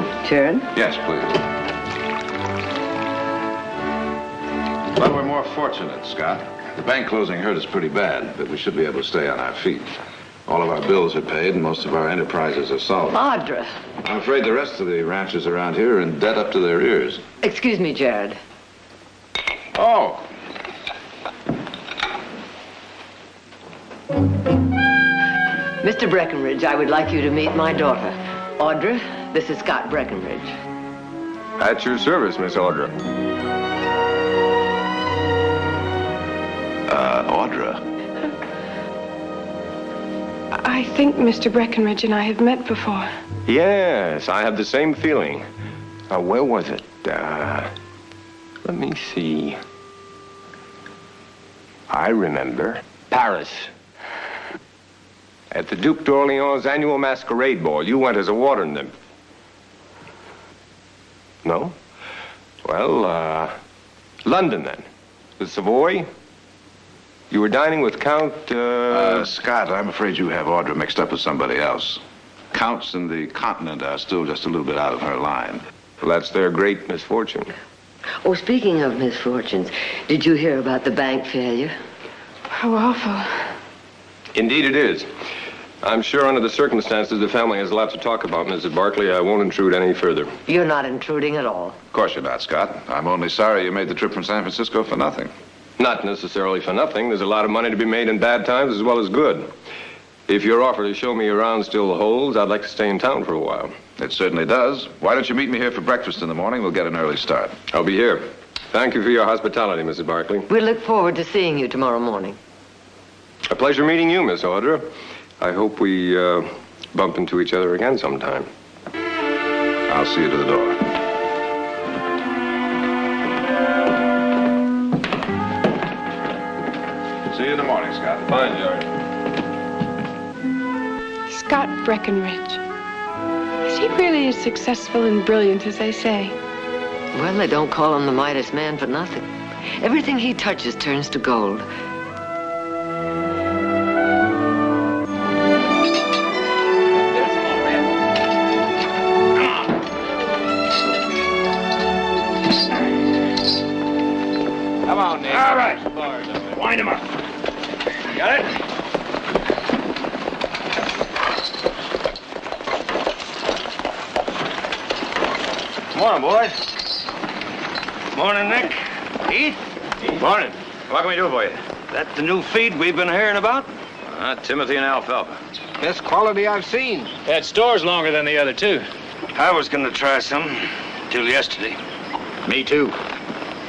Barker? Sharon? Yes, please. Well, we're more fortunate, Scott. The bank closing hurt us pretty bad, but we should be able to stay on our feet. All of our bills are paid, and most of our enterprises are solvent. Audra. I'm afraid the rest of the ranchers around here are in debt up to their ears. Excuse me, Jared. Oh. Mr. Breckenridge, I would like you to meet my daughter. Audra, this is Scott Breckenridge. At your service, Miss Audra. Audra. I think Mr. Breckenridge and I have met before. Yes, I have the same feeling. Where was it? Let me see. I remember. Paris. At the Duc d'Orléans' annual masquerade ball, you went as a water nymph. No? Well, London then. The Savoy? You were dining with Count, Scott, I'm afraid you have Audra mixed up with somebody else. Counts in the continent are still just a little bit out of her line. Well, that's their great misfortune. Oh, speaking of misfortunes, did you hear about the bank failure? How awful. Indeed it is. I'm sure under the circumstances the family has a lot to talk about, Mrs. Barkley. I won't intrude any further. You're not intruding at all. Of course you're not, Scott. I'm only sorry you made the trip from San Francisco for nothing. Not necessarily for nothing. There's a lot of money to be made in bad times as well as good. If your offer to show me around still holds, I'd like to stay in town for a while. It certainly does. Why don't you meet me here for breakfast in the morning? We'll get an early start. I'll be here. Thank you for your hospitality, Mrs. Barkley. We look forward to seeing you tomorrow morning. A pleasure meeting you, Miss Audra. I hope we bump into each other again sometime. I'll see you to the door. See you in the morning, Scott. Fine, George. Scott Breckenridge. Is he really as successful and brilliant as they say? Well, they don't call him the Midas Man for nothing. Everything he touches turns to gold. Come on, Nick. All right. Wind him up. Got it? Morning, boys. Morning, Nick. Heath? Morning. What can we do for you? That the new feed we've been hearing about? Timothy and alfalfa. Best quality I've seen. That store's longer than the other two. I was gonna try some till yesterday. Me too.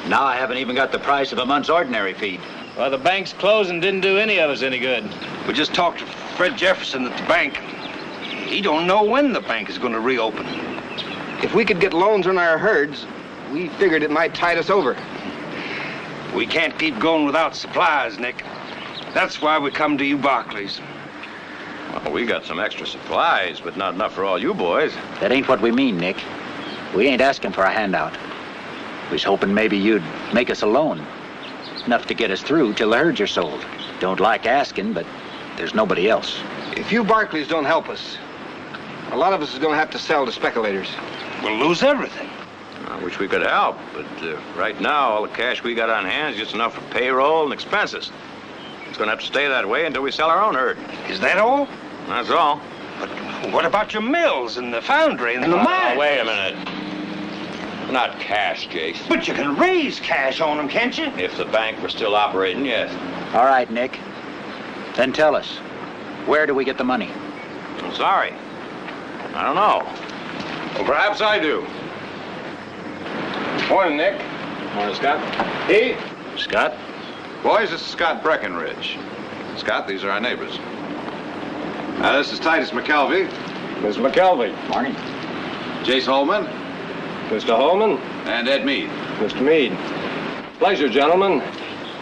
Now I haven't even got the price of a month's ordinary feed. Well, the bank's closed and didn't do any of us any good. We just talked to Fred Jefferson at the bank. He don't know when the bank is gonna reopen. If we could get loans on our herds, we figured it might tide us over. We can't keep going without supplies, Nick. That's why we come to you Barclays. Well, we got some extra supplies, but not enough for all you boys. That ain't what we mean, Nick. We ain't asking for a handout. We was hoping maybe you'd make us a loan. Enough to get us through till the herds are sold. Don't like asking, but there's nobody else. If you Barclays don't help us, a lot of us is going to have to sell to speculators. We'll lose everything. I wish we could help, but right now, all the cash we got on hand is just enough for payroll and expenses. It's going to have to stay that way until we sell our own herd. Is that all? That's all. But what about your mills and the foundry and the mine? Wait a minute. Not cash, Jace. But you can raise cash on them, can't you? If the bank were still operating, yes. All right, Nick. Then tell us, where do we get the money? I'm sorry. I don't know. Well, perhaps I do. Morning, Nick. Morning, Scott. Heath. Scott? Boys, this is Scott Breckenridge. Scott, these are our neighbors. This is Titus McKelvey. Miss McKelvey. Morning. Jace Holman. Mr. Holman. And Ed Meade. Mr. Meade. Pleasure, gentlemen.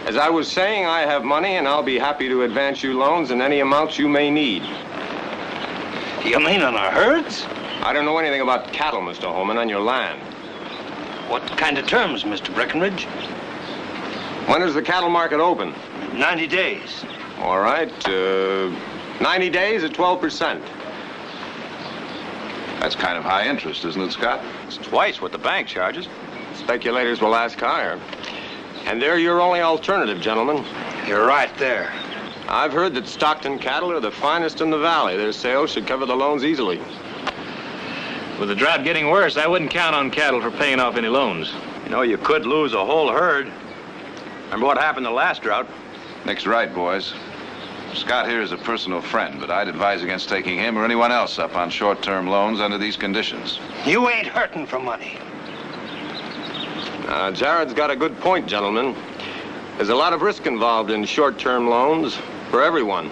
As I was saying, I have money, and I'll be happy to advance you loans in any amounts you may need. You mean on our herds? I don't know anything about cattle, Mr. Holman, on your land. What kind of terms, Mr. Breckenridge? When is the cattle market open? 90 days. All right, 90 days at 12%. That's kind of high interest, isn't it, Scott? It's twice what the bank charges. Speculators will ask higher. And they're your only alternative, gentlemen. You're right there. I've heard that Stockton cattle are the finest in the valley. Their sales should cover the loans easily. With the drought getting worse, I wouldn't count on cattle for paying off any loans. You know, you could lose a whole herd. Remember what happened the last drought? Nick's right, boys. Scott here is a personal friend, but I'd advise against taking him or anyone else up on short-term loans under these conditions. You ain't hurting for money. Jared's got a good point, gentlemen. There's a lot of risk involved in short-term loans for everyone.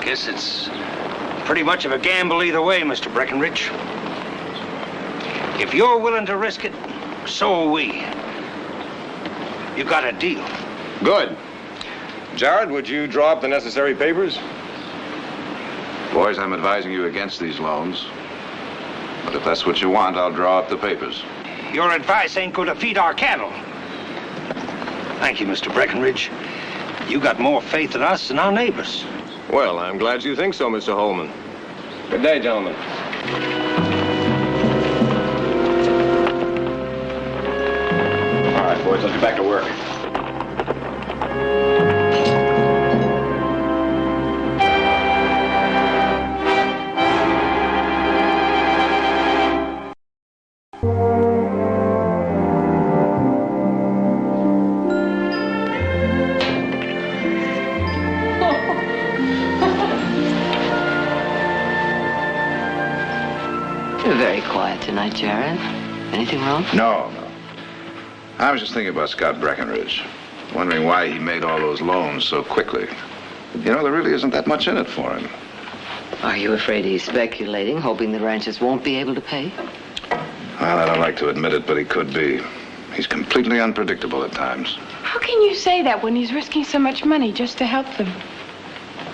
Guess it's pretty much of a gamble either way, Mr. Breckenridge. If you're willing to risk it, so are we. You got a deal. Good. Jared, would you draw up the necessary papers? Boys, I'm advising you against these loans. But if that's what you want, I'll draw up the papers. Your advice ain't going to feed our cattle. Thank you, Mr. Breckenridge. You got more faith in us than our neighbors. Well, I'm glad you think so, Mr. Holman. Good day, gentlemen. All right, boys, let's get back to work. You're very quiet tonight, Jared. Anything wrong? No. I was just thinking about Scott Breckenridge. Wondering why he made all those loans so quickly. You know, there really isn't that much in it for him. Are you afraid he's speculating, hoping the ranchers won't be able to pay? Well, I don't like to admit it, but he could be. He's completely unpredictable at times. How can you say that when he's risking so much money just to help them?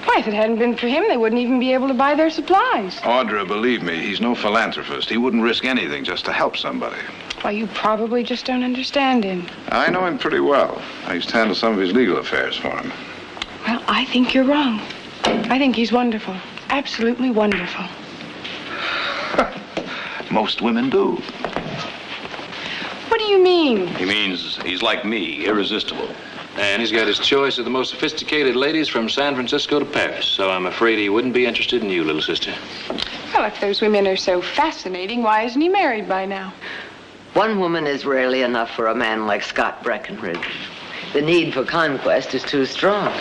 Why, if it hadn't been for him, they wouldn't even be able to buy their supplies. Audra, believe me, he's no philanthropist. He wouldn't risk anything just to help somebody. Why, you probably just don't understand him. I know him pretty well. I used to handle some of his legal affairs for him. Well, I think you're wrong. I think he's wonderful. Absolutely wonderful. Most women do. What do you mean? He means he's like me, irresistible. And he's got his choice of the most sophisticated ladies from San Francisco to Paris. So I'm afraid he wouldn't be interested in you, little sister. Well, if those women are so fascinating, why isn't he married by now? One woman is rarely enough for a man like Scott Breckenridge. The need for conquest is too strong.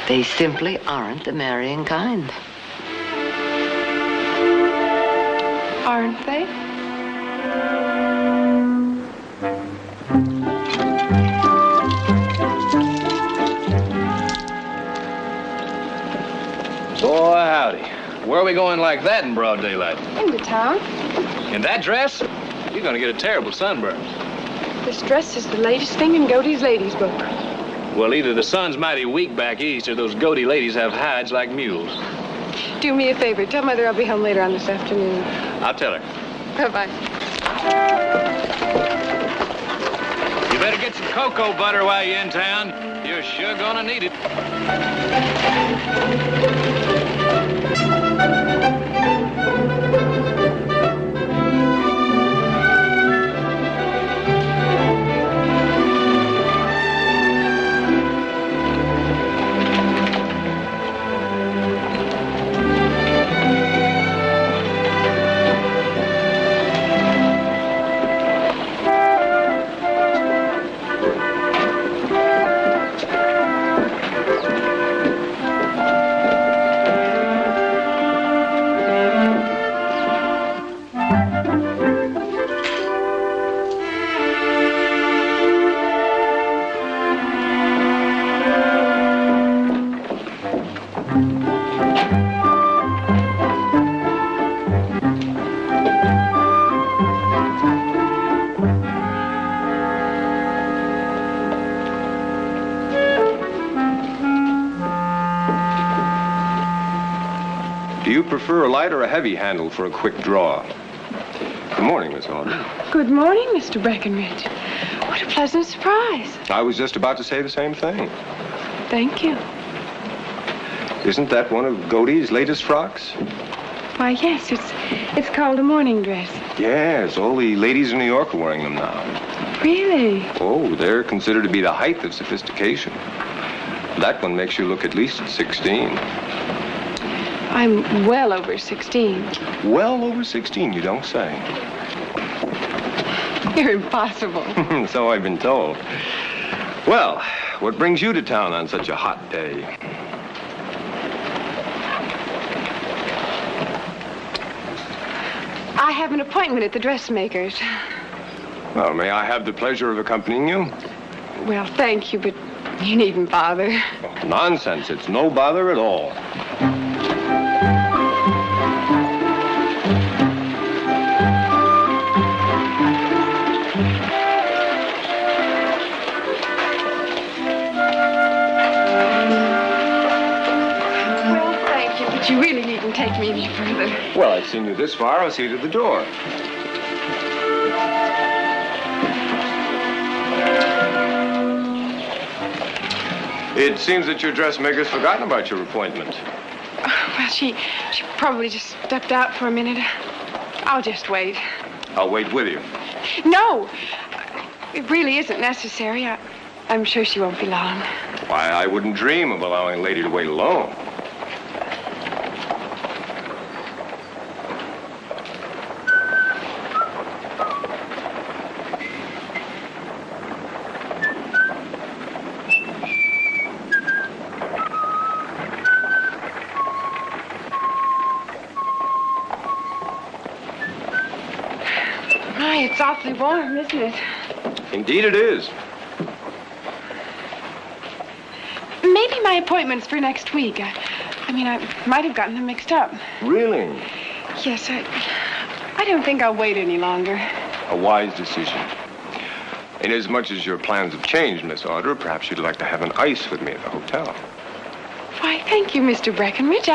They simply aren't the marrying kind. Aren't they? Boy, howdy. Where are we going like that in broad daylight? Into town. In that dress? You're gonna get a terrible sunburn. This dress is the latest thing in Godey's ladies' book. Well, either the sun's mighty weak back east or those Godey ladies have hides like mules. Do me a favor. Tell Mother I'll be home later on this afternoon. I'll tell her. Bye-bye. You better get some cocoa butter while you're in town. You're sure gonna need it. Do you prefer a light or a heavy handle for a quick draw? Good morning, Miss Audrey. Good morning, Mr. Breckenridge. What a pleasant surprise. I was just about to say the same thing. Thank you. Isn't that one of Godey's latest frocks? Why, yes, it's called a morning dress. Yes, all the ladies in New York are wearing them now. Really? Oh, they're considered to be the height of sophistication. That one makes you look at least 16. I'm well over 16. Well over 16, you don't say. You're impossible. So I've been told. Well, what brings you to town on such a hot day? I have an appointment at the dressmaker's. Well, may I have the pleasure of accompanying you? Well, thank you, but you needn't bother. Oh, nonsense. It's no bother at all. Well, thank you, but you really needn't take me any further. Well, I've seen you this far. I'll see you to the door. It seems that your dressmaker's forgotten about your appointment. Well, she probably just stepped out for a minute. I'll just wait. I'll wait with you. No, it really isn't necessary. I'm sure she won't be long. Why, I wouldn't dream of allowing a lady to wait alone. My, it's awfully warm, isn't it? Indeed it is. Maybe my appointment's for next week. I might have gotten them mixed up. Really? Yes, I don't think I'll wait any longer. A wise decision. Inasmuch as your plans have changed, Miss Audra, perhaps you'd like to have an ice with me at the hotel. Why, thank you, Mr. Breckenridge.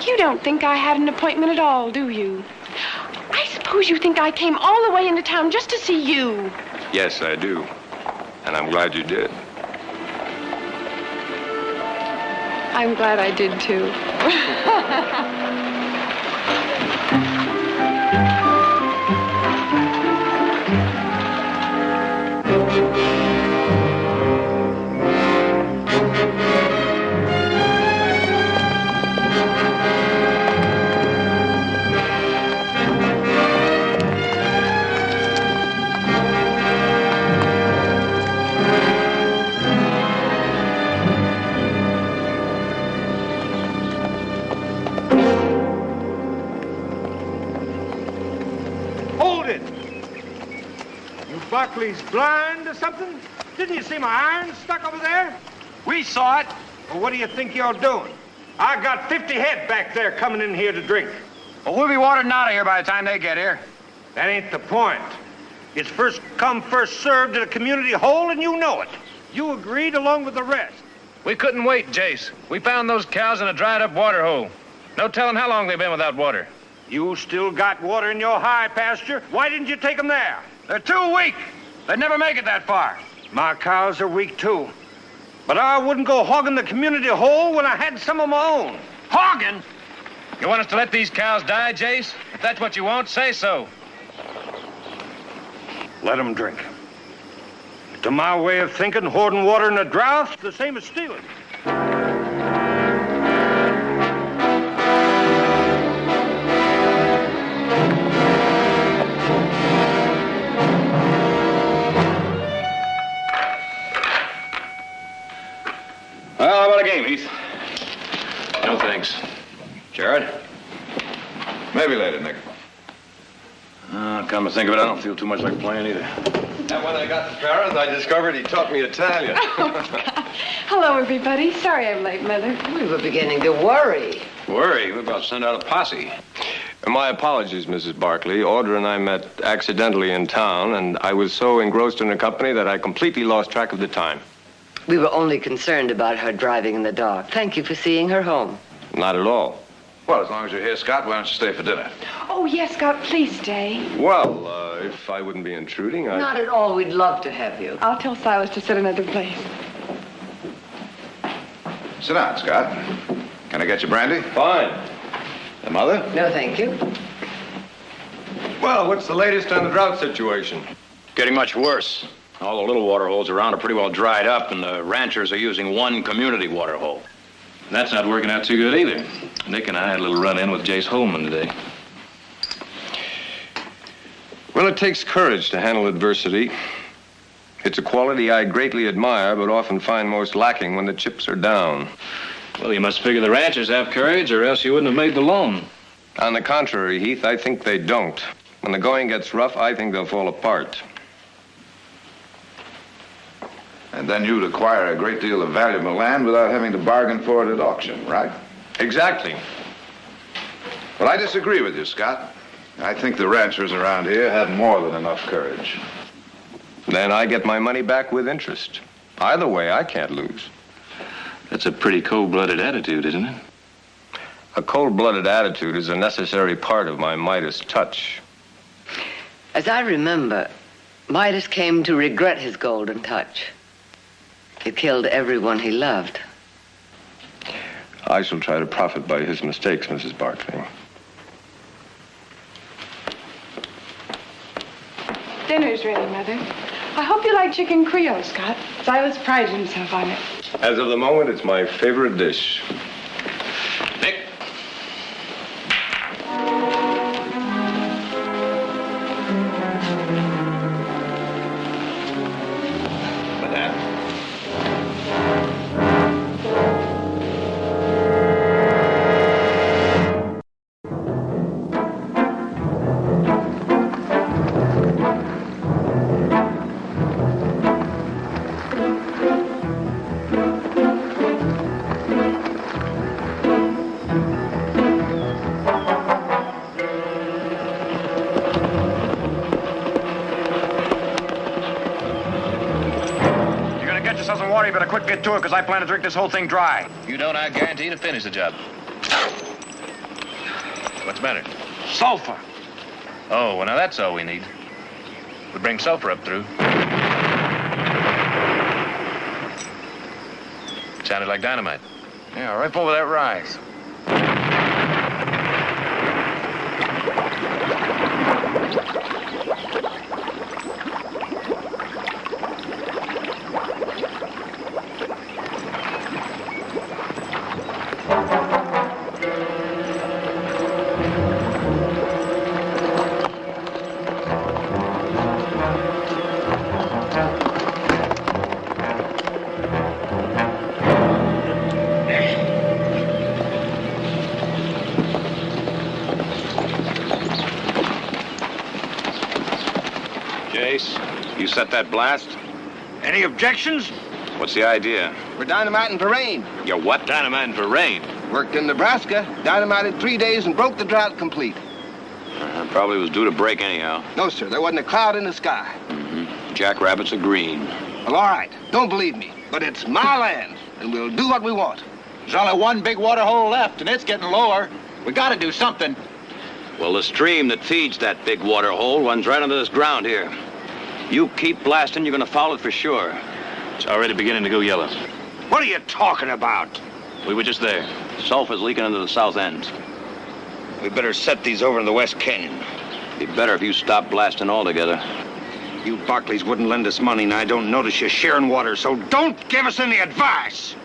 You don't think I had an appointment at all, do you? I suppose you think I came all the way into town just to see you. Yes, I do. And I'm glad you did. I'm glad I did, too. Hold it! You Barclays blind or something? Didn't you see my iron stuck over there? We saw it. Well, what do you think you're doing? I got 50 head back there coming in here to drink. Well, we'll be watered out of here by the time they get here. That ain't the point. It's first come, first served at a community hole, and you know it. You agreed along with the rest. We couldn't wait, Jace. We found those cows in a dried-up water hole. No telling how long they've been without water. You still got water in your high pasture. Why didn't you take them there? They're too weak. They'd never make it that far. My cows are weak, too. But I wouldn't go hogging the community hole when I had some of my own. Hogging? You want us to let these cows die, Jace? If that's what you want, say so. Let them drink. To my way of thinking, hoarding water in a drought, the same as stealing. Well, how about a game, Heath? No, thanks. Jared? Maybe later, Nick. Come to think of it, I don't feel too much like playing either. And when I got to Paris, I discovered he taught me Italian. Hello, everybody. Sorry I'm late, Mother. We were beginning to worry. Worry? We're about to send out a posse. My apologies, Mrs. Barkley. Audra and I met accidentally in town, and I was so engrossed in her company that I completely lost track of the time. We were only concerned about her driving in the dark. Thank you for seeing her home. Not at all. Well, as long as you're here, Scott, why don't you stay for dinner? Oh, yes, Scott, please stay. Well, if I wouldn't be intruding, I... Not at all. We'd love to have you. I'll tell Silas to sit another place. Sit down, Scott. Come Can I get you brandy? Fine. The mother? No, thank you. Well, what's the latest on the drought situation? Getting much worse. All the little water holes around are pretty well dried up, and the ranchers are using one community water hole. That's not working out too good either. Nick and I had a little run-in with Jace Holman today. Well, it takes courage to handle adversity. It's a quality I greatly admire, but often find most lacking when the chips are down. Well, you must figure the ranchers have courage, or else you wouldn't have made the loan. On the contrary, Heath, I think they don't. When the going gets rough, I think they'll fall apart. And then you'd acquire a great deal of valuable land without having to bargain for it at auction, right? Exactly. Well, I disagree with you, Scott. I think the ranchers around here have more than enough courage. Then I get my money back with interest. Either way, I can't lose. That's a pretty cold-blooded attitude, isn't it? A cold-blooded attitude is a necessary part of my Midas touch. As I remember, Midas came to regret his golden touch. It killed everyone he loved. I shall try to profit by his mistakes, Mrs. Barclay. Dinner's ready, Mother. I hope you like chicken Creole, Scott. Silas prided himself on it. As of the moment, it's my favorite dish. Nick? You better quick get to it, because I plan to drink this whole thing dry. You don't, I guarantee to finish the job. What's the matter? Sulfur. Oh, well, now that's all we need. We bring sulfur up through. Sounded like dynamite. Yeah, right over that rise. You set that blast? Any objections? What's the idea? We're dynamiting for rain. You're what? Dynamiting for rain? Worked in Nebraska, dynamited 3 days and broke the drought complete. Probably was due to break anyhow. No, sir, there wasn't a cloud in the sky. Jackrabbits are green. Well, all right, don't believe me, but it's my land, and we'll do what we want. There's only one big water hole left, and it's getting lower. We gotta do something. Well, the stream that feeds that big water hole runs right under this ground here. You keep blasting, you're gonna foul it for sure. It's already beginning to go yellow. What are you talking about? We were just there. Sulfur's leaking into the south end. We better set these over in the West Canyon. Be better if you stopped blasting altogether. You Barclays wouldn't lend us money, and I don't notice you sharing water, so don't give us any advice.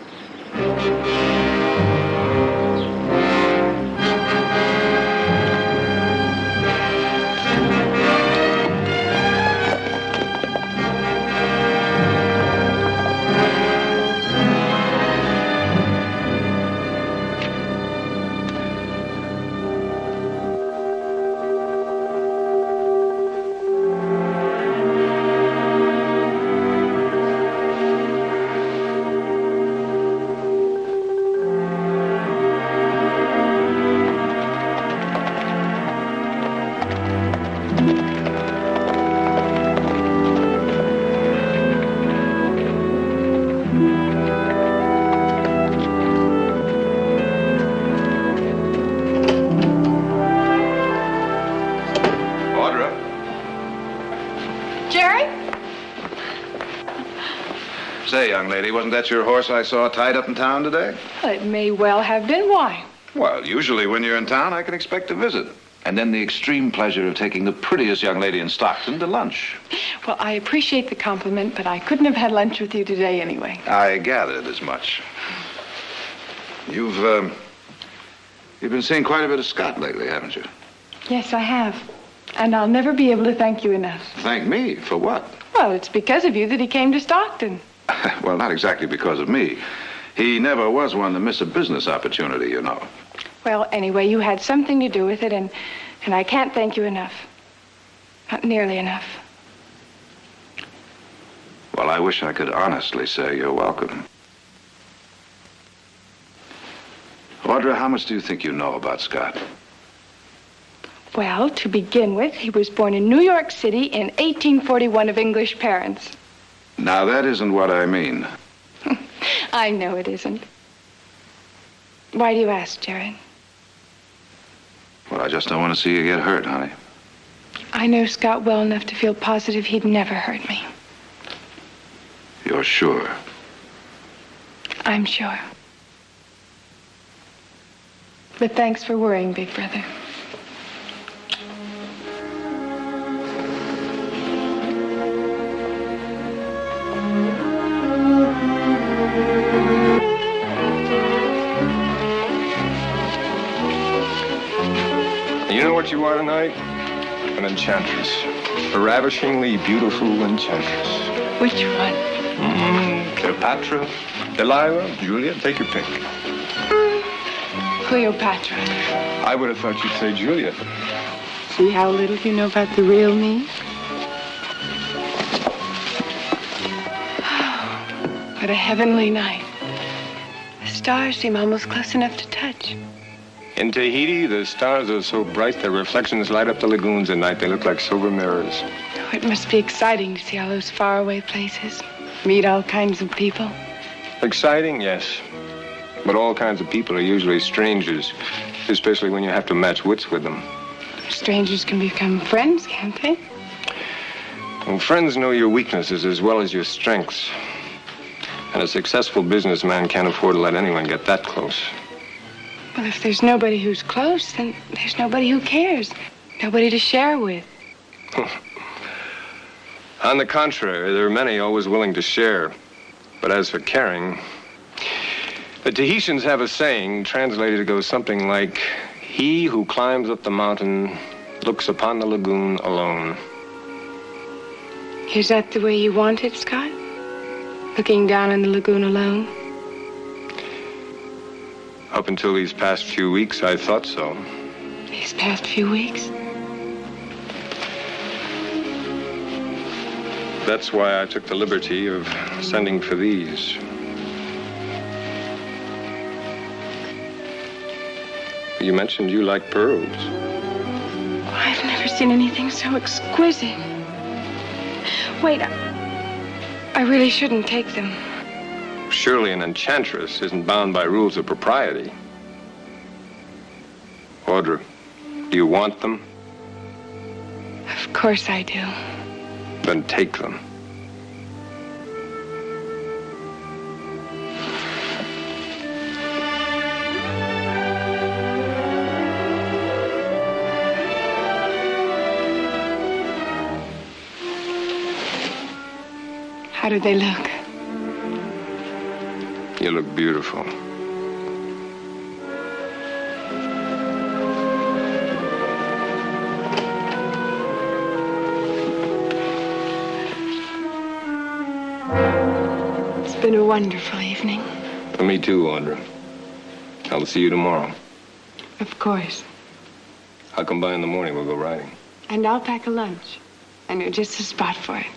Say, young lady, wasn't that your horse I saw tied up in town today? Well, it may well have been. Why? Well, usually when you're in town, I can expect a visit. And then the extreme pleasure of taking the prettiest young lady in Stockton to lunch. Well, I appreciate the compliment, but I couldn't have had lunch with you today anyway. I gathered as much. You've been seeing quite a bit of Scott lately, haven't you? Yes, I have. And I'll never be able to thank you enough. Thank me? For what? Well, it's because of you that he came to Stockton. Well, not exactly because of me. He never was one to miss a business opportunity, you know. Well, anyway, you had something to do with it, and I can't thank you enough. Not nearly enough. Well, I wish I could honestly say you're welcome. Audra, how much do you think you know about Scott? Well, to begin with, he was born in New York City in 1841 of English parents. Now, that isn't what I mean. I know it isn't. Why do you ask, Jared? Well, I just don't want to see you get hurt, honey. I know Scott well enough to feel positive he'd never hurt me. You're sure? I'm sure. But thanks for worrying, Big Brother. You know what you are tonight? An enchantress. A ravishingly beautiful enchantress. Which one? Cleopatra, Delilah, Julia, take your pick. Cleopatra. I would have thought you'd say Julia. See how little you know about the real me? What a heavenly night. The stars seem almost close enough to touch. In Tahiti, the stars are so bright their reflections light up the lagoons at night. They look like silver mirrors. Oh, it must be exciting to see all those faraway places. Meet all kinds of people. Exciting, yes. But all kinds of people are usually strangers, especially when you have to match wits with them. Strangers can become friends, can't they? Well, friends know your weaknesses as well as your strengths. And a successful businessman can't afford to let anyone get that close. Well, if there's nobody who's close, then there's nobody who cares. Nobody to share with. On the contrary, there are many always willing to share. But as for caring, the Tahitians have a saying, translated it goes something like, "He who climbs up the mountain looks upon the lagoon alone." Is that the way you want it, Scott? Looking down in the lagoon alone? Up until these past few weeks, I thought so. These past few weeks? That's why I took the liberty of sending for these. You mentioned you like pearls. I've never seen anything so exquisite. Wait, I really shouldn't take them. Surely an enchantress isn't bound by rules of propriety. Audra, do you want them? Of course I do. Then take them. How do they look? You look beautiful. It's been a wonderful evening. For me too, Audra. I'll see you tomorrow. Of course. I'll come by in the morning. We'll go riding. And I'll pack a lunch. I know just the spot for it.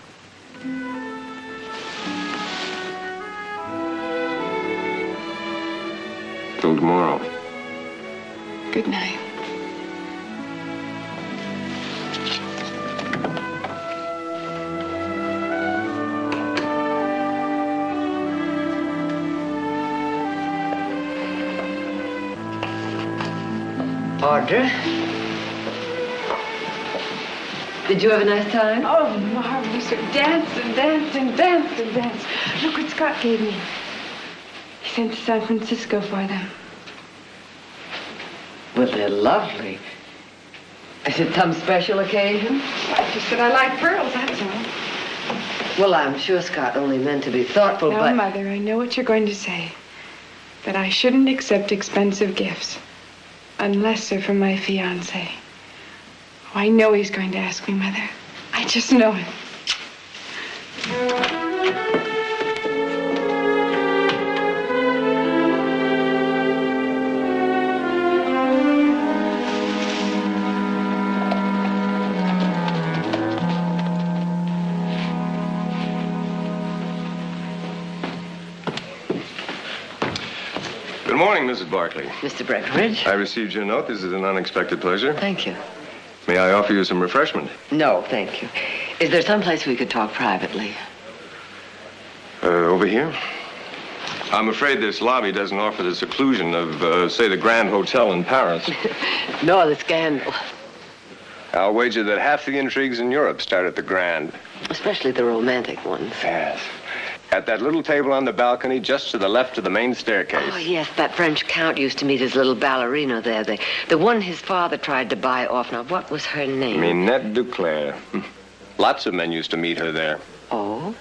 Till tomorrow. Good night. Audra? Did you have a nice time? Oh, marvelous. Dance and dance and dance and dance. Look what Scott gave me. He sent to San Francisco for them. Well, they're lovely. Is it some special occasion? I just said I like pearls, that's all. Well, I'm sure Scott only meant to be thoughtful, Now, but... Mother, I know what you're going to say. That I shouldn't accept expensive gifts. Unless they're from my fiancé. Oh, I know he's going to ask me, Mother. I just know it. Good morning, Mrs. Barkley. Mr. Breckenridge? I received your note. This is an unexpected pleasure. Thank you. May I offer you some refreshment? No, thank you. Is there some place we could talk privately? Over here? I'm afraid this lobby doesn't offer the seclusion of, say, the Grand Hotel in Paris. Nor the scandal. I'll wager that half the intrigues in Europe start at the Grand. Especially the romantic ones. Yes. At that little table on the balcony just to the left of the main staircase. Oh, yes, that French count used to meet his little ballerina there. The one his father tried to buy off. Now, what was her name? Minette Duclair. Lots of men used to meet her there. Oh?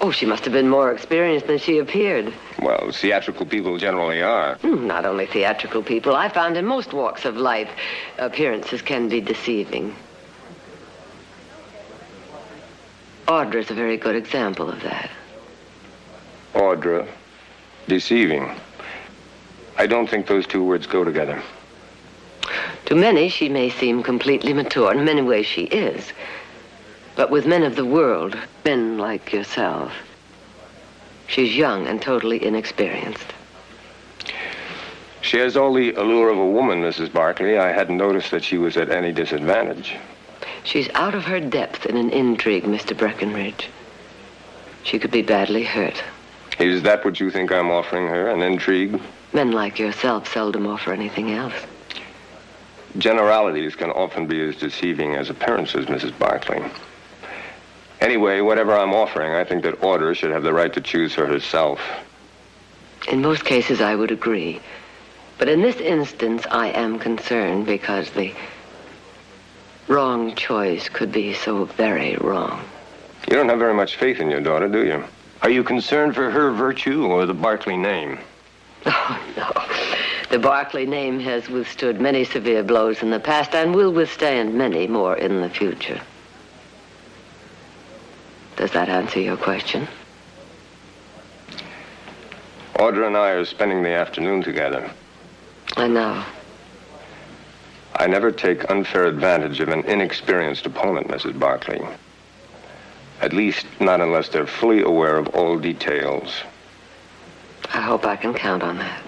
Oh, she must have been more experienced than she appeared. Well, theatrical people generally are. Not only theatrical people. I found in most walks of life, appearances can be deceiving. Audra's a very good example of that. Audra, deceiving. I don't think those two words go together. To many, she may seem completely mature. In many ways, she is. But with men of the world, men like yourself, she's young and totally inexperienced. She has all the allure of a woman, Mrs. Barkley. I hadn't noticed that she was at any disadvantage. She's out of her depth in an intrigue, Mr. Breckenridge. She could be badly hurt. Is that what you think I'm offering her, an intrigue? Men like yourself seldom offer anything else. Generalities can often be as deceiving as appearances, Mrs. Barkley. Anyway, whatever I'm offering, I think that Audra should have the right to choose for herself. In most cases, I would agree. But in this instance, I am concerned because the wrong choice could be so very wrong. You don't have very much faith in your daughter, do you? Are you concerned for her virtue or the Barkley name? Oh, no. The Barkley name has withstood many severe blows in the past and will withstand many more in the future. Does that answer your question? Audra and I are spending the afternoon together. I know. I never take unfair advantage of an inexperienced opponent, Mrs. Barkley. At least, not unless they're fully aware of all details. I hope I can count on that.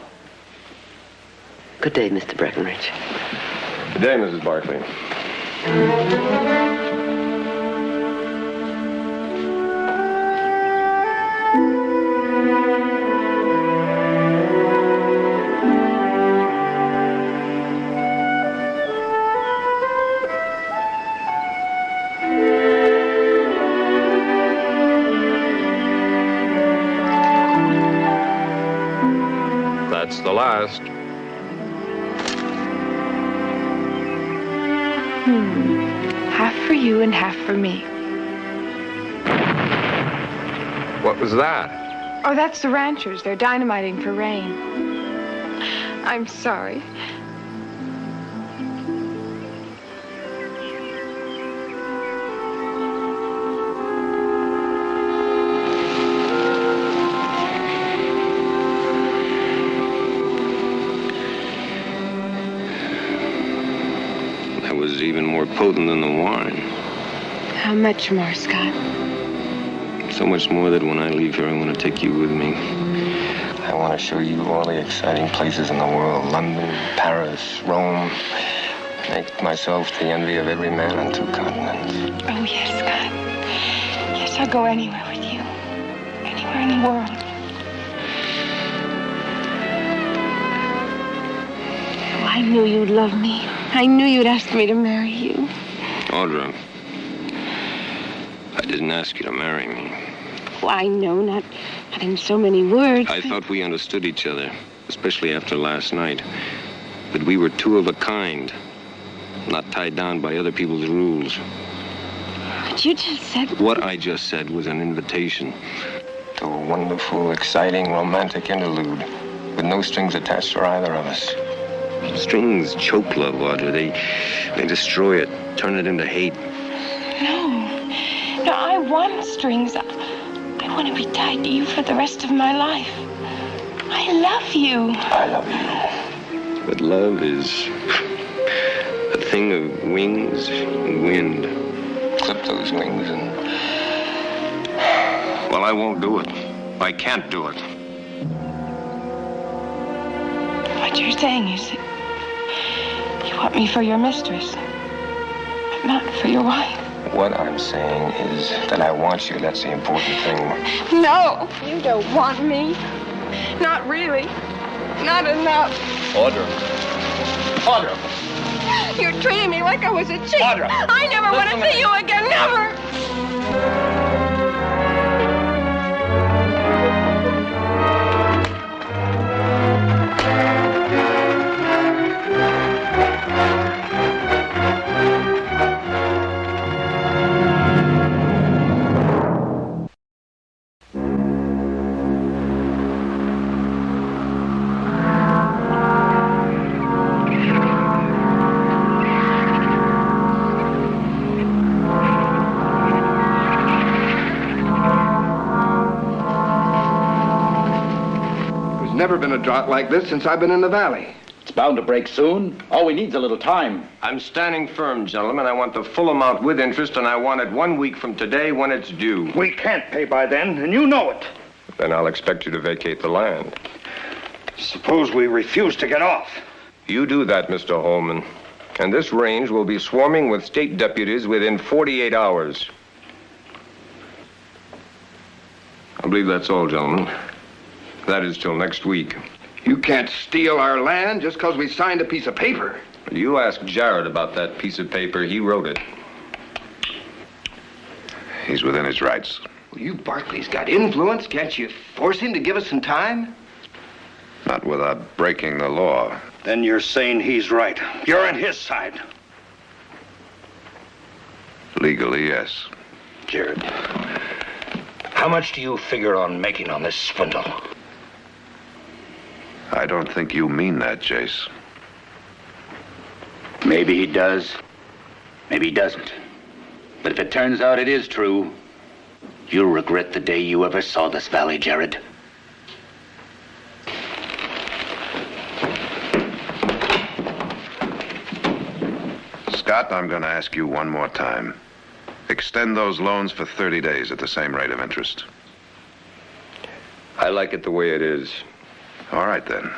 Good day, Mr. Breckenridge. Good day, Mrs. Barkley. That's the last. Half for you and half for me. What was that? Oh, that's the ranchers. They're dynamiting for rain. I'm sorry. That was even more potent than the wine. How much more, Scott? So much more that when I leave here, I want to take you with me. I want to show you all the exciting places in the world. London, Paris, Rome. Make myself the envy of every man on 2 continents. Oh, yes, Scott. Yes, I'll go anywhere with you. Anywhere in the world. Oh, I knew you'd love me. I knew you'd ask me to marry you. Audra, didn't ask you to marry me. Oh, I know, not in so many words. I thought we understood each other, especially after last night. That we were two of a kind, not tied down by other people's rules. But you just said... What I just said was an invitation to a wonderful, exciting, romantic interlude with no strings attached for either of us. Strings choke love, Audra. They destroy it, turn it into hate. No, I want strings. I want to be tied to you for the rest of my life. I love you. I love you. But love is a thing of wings and wind. Clip those wings and... Well, I won't do it. I can't do it. What you're saying is that you want me for your mistress, but not for your wife. What I'm saying is that I want you. That's the important thing. No, you don't want me. Not really. Not enough. Audra. Audra. You're treating me like I was a cheat. Audra. I never want to see you again. Never. Never been a drought like this since I've been in the valley. It's bound to break soon. All we need's a little time. I'm standing firm, gentlemen. I want the full amount with interest, and I want it 1 week from today when it's due. We can't pay by then, and you know it. Then I'll expect you to vacate the land. Suppose we refuse to get off. You do that, Mr. Holman. And this range will be swarming with state deputies within 48 hours. I believe that's all, gentlemen. That is till next week. You can't steal our land just because we signed a piece of paper. You ask Jared about that piece of paper. He wrote it. He's within his rights. Well, you Barclay's got influence. Can't you force him to give us some time? Not without breaking the law. Then you're saying he's right. You're on his side. Legally, yes. Jared, how much do you figure on making on this swindle? I don't think you mean that, Jace. Maybe he does. Maybe he doesn't. But if it turns out it is true, you'll regret the day you ever saw this valley, Jared. Scott, I'm going to ask you one more time. Extend those loans for 30 days at the same rate of interest. I like it the way it is. All right, then.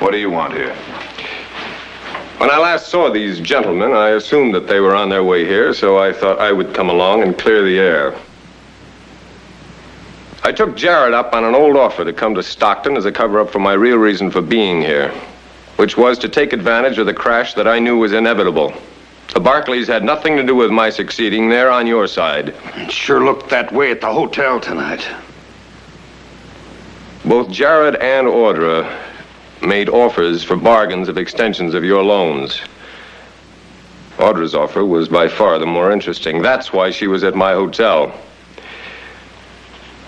What do you want here? When I last saw these gentlemen, I assumed that they were on their way here, so I thought I would come along and clear the air. I took Jared up on an old offer to come to Stockton as a cover-up for my real reason for being here, which was to take advantage of the crash that I knew was inevitable. The Barclays had nothing to do with my succeeding. They're on your side. It sure looked that way at the hotel tonight. Both Jared and Audra made offers for bargains of extensions of your loans. Audra's offer was by far the more interesting. That's why she was at my hotel.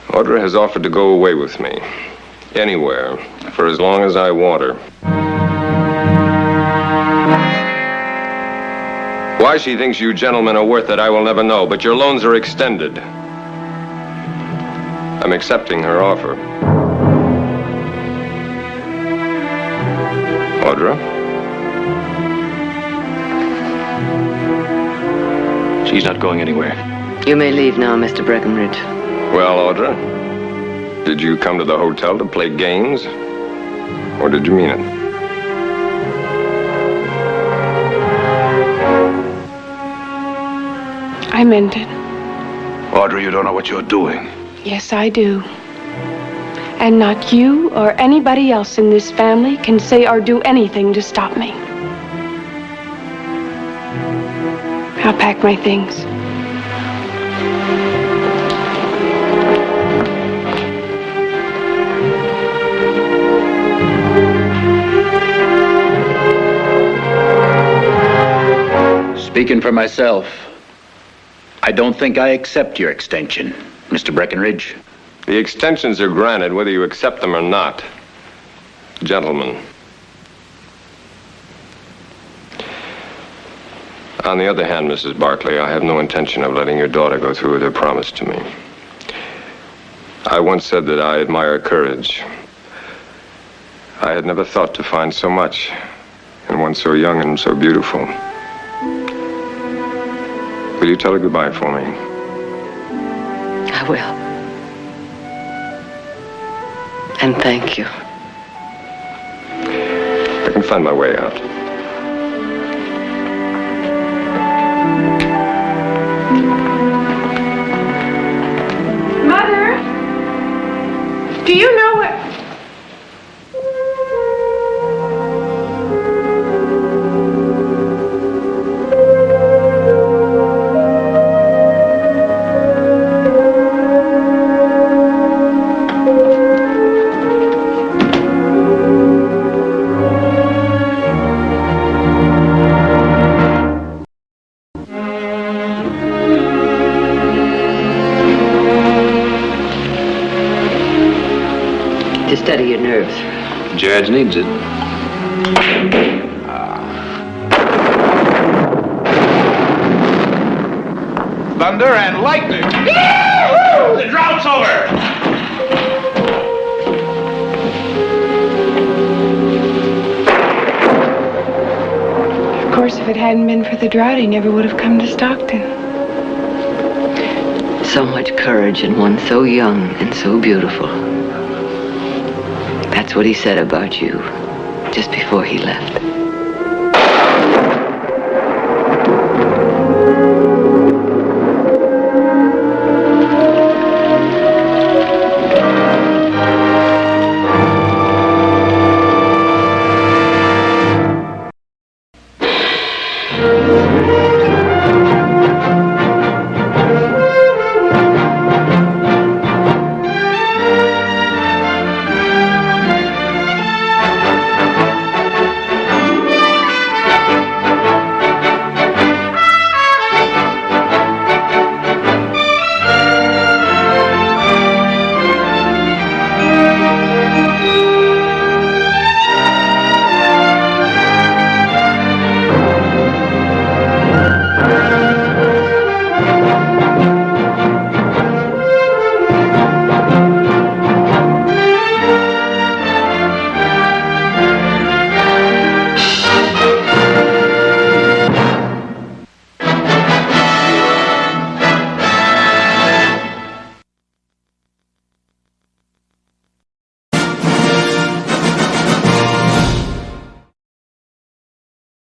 Audra has offered to go away with me, anywhere, for as long as I want her. Why she thinks you gentlemen are worth it, I will never know, but your loans are extended. I'm accepting her offer. Audra? She's not going anywhere. You may leave now, Mr. Breckenridge. Well, Audra, did you come to the hotel to play games? Or did you mean it? I meant it. Audra, you don't know what you're doing. Yes, I do. And not you or anybody else in this family can say or do anything to stop me. I'll pack my things. Speaking for myself, I don't think I accept your extension, Mr. Breckenridge. The extensions are granted whether you accept them or not. Gentlemen. On the other hand, Mrs. Barclay, I have no intention of letting your daughter go through with her promise to me. I once said that I admire courage. I had never thought to find so much in one so young and so beautiful. Will you tell her goodbye for me? I will. And thank you. I can find my way out. Mother, do you know what... To steady your nerves. Jared needs it. Thunder and lightning. The drought's over. Of course, if it hadn't been for the drought, he never would have come to Stockton. So much courage in one so young and so beautiful. That's what he said about you just before he left.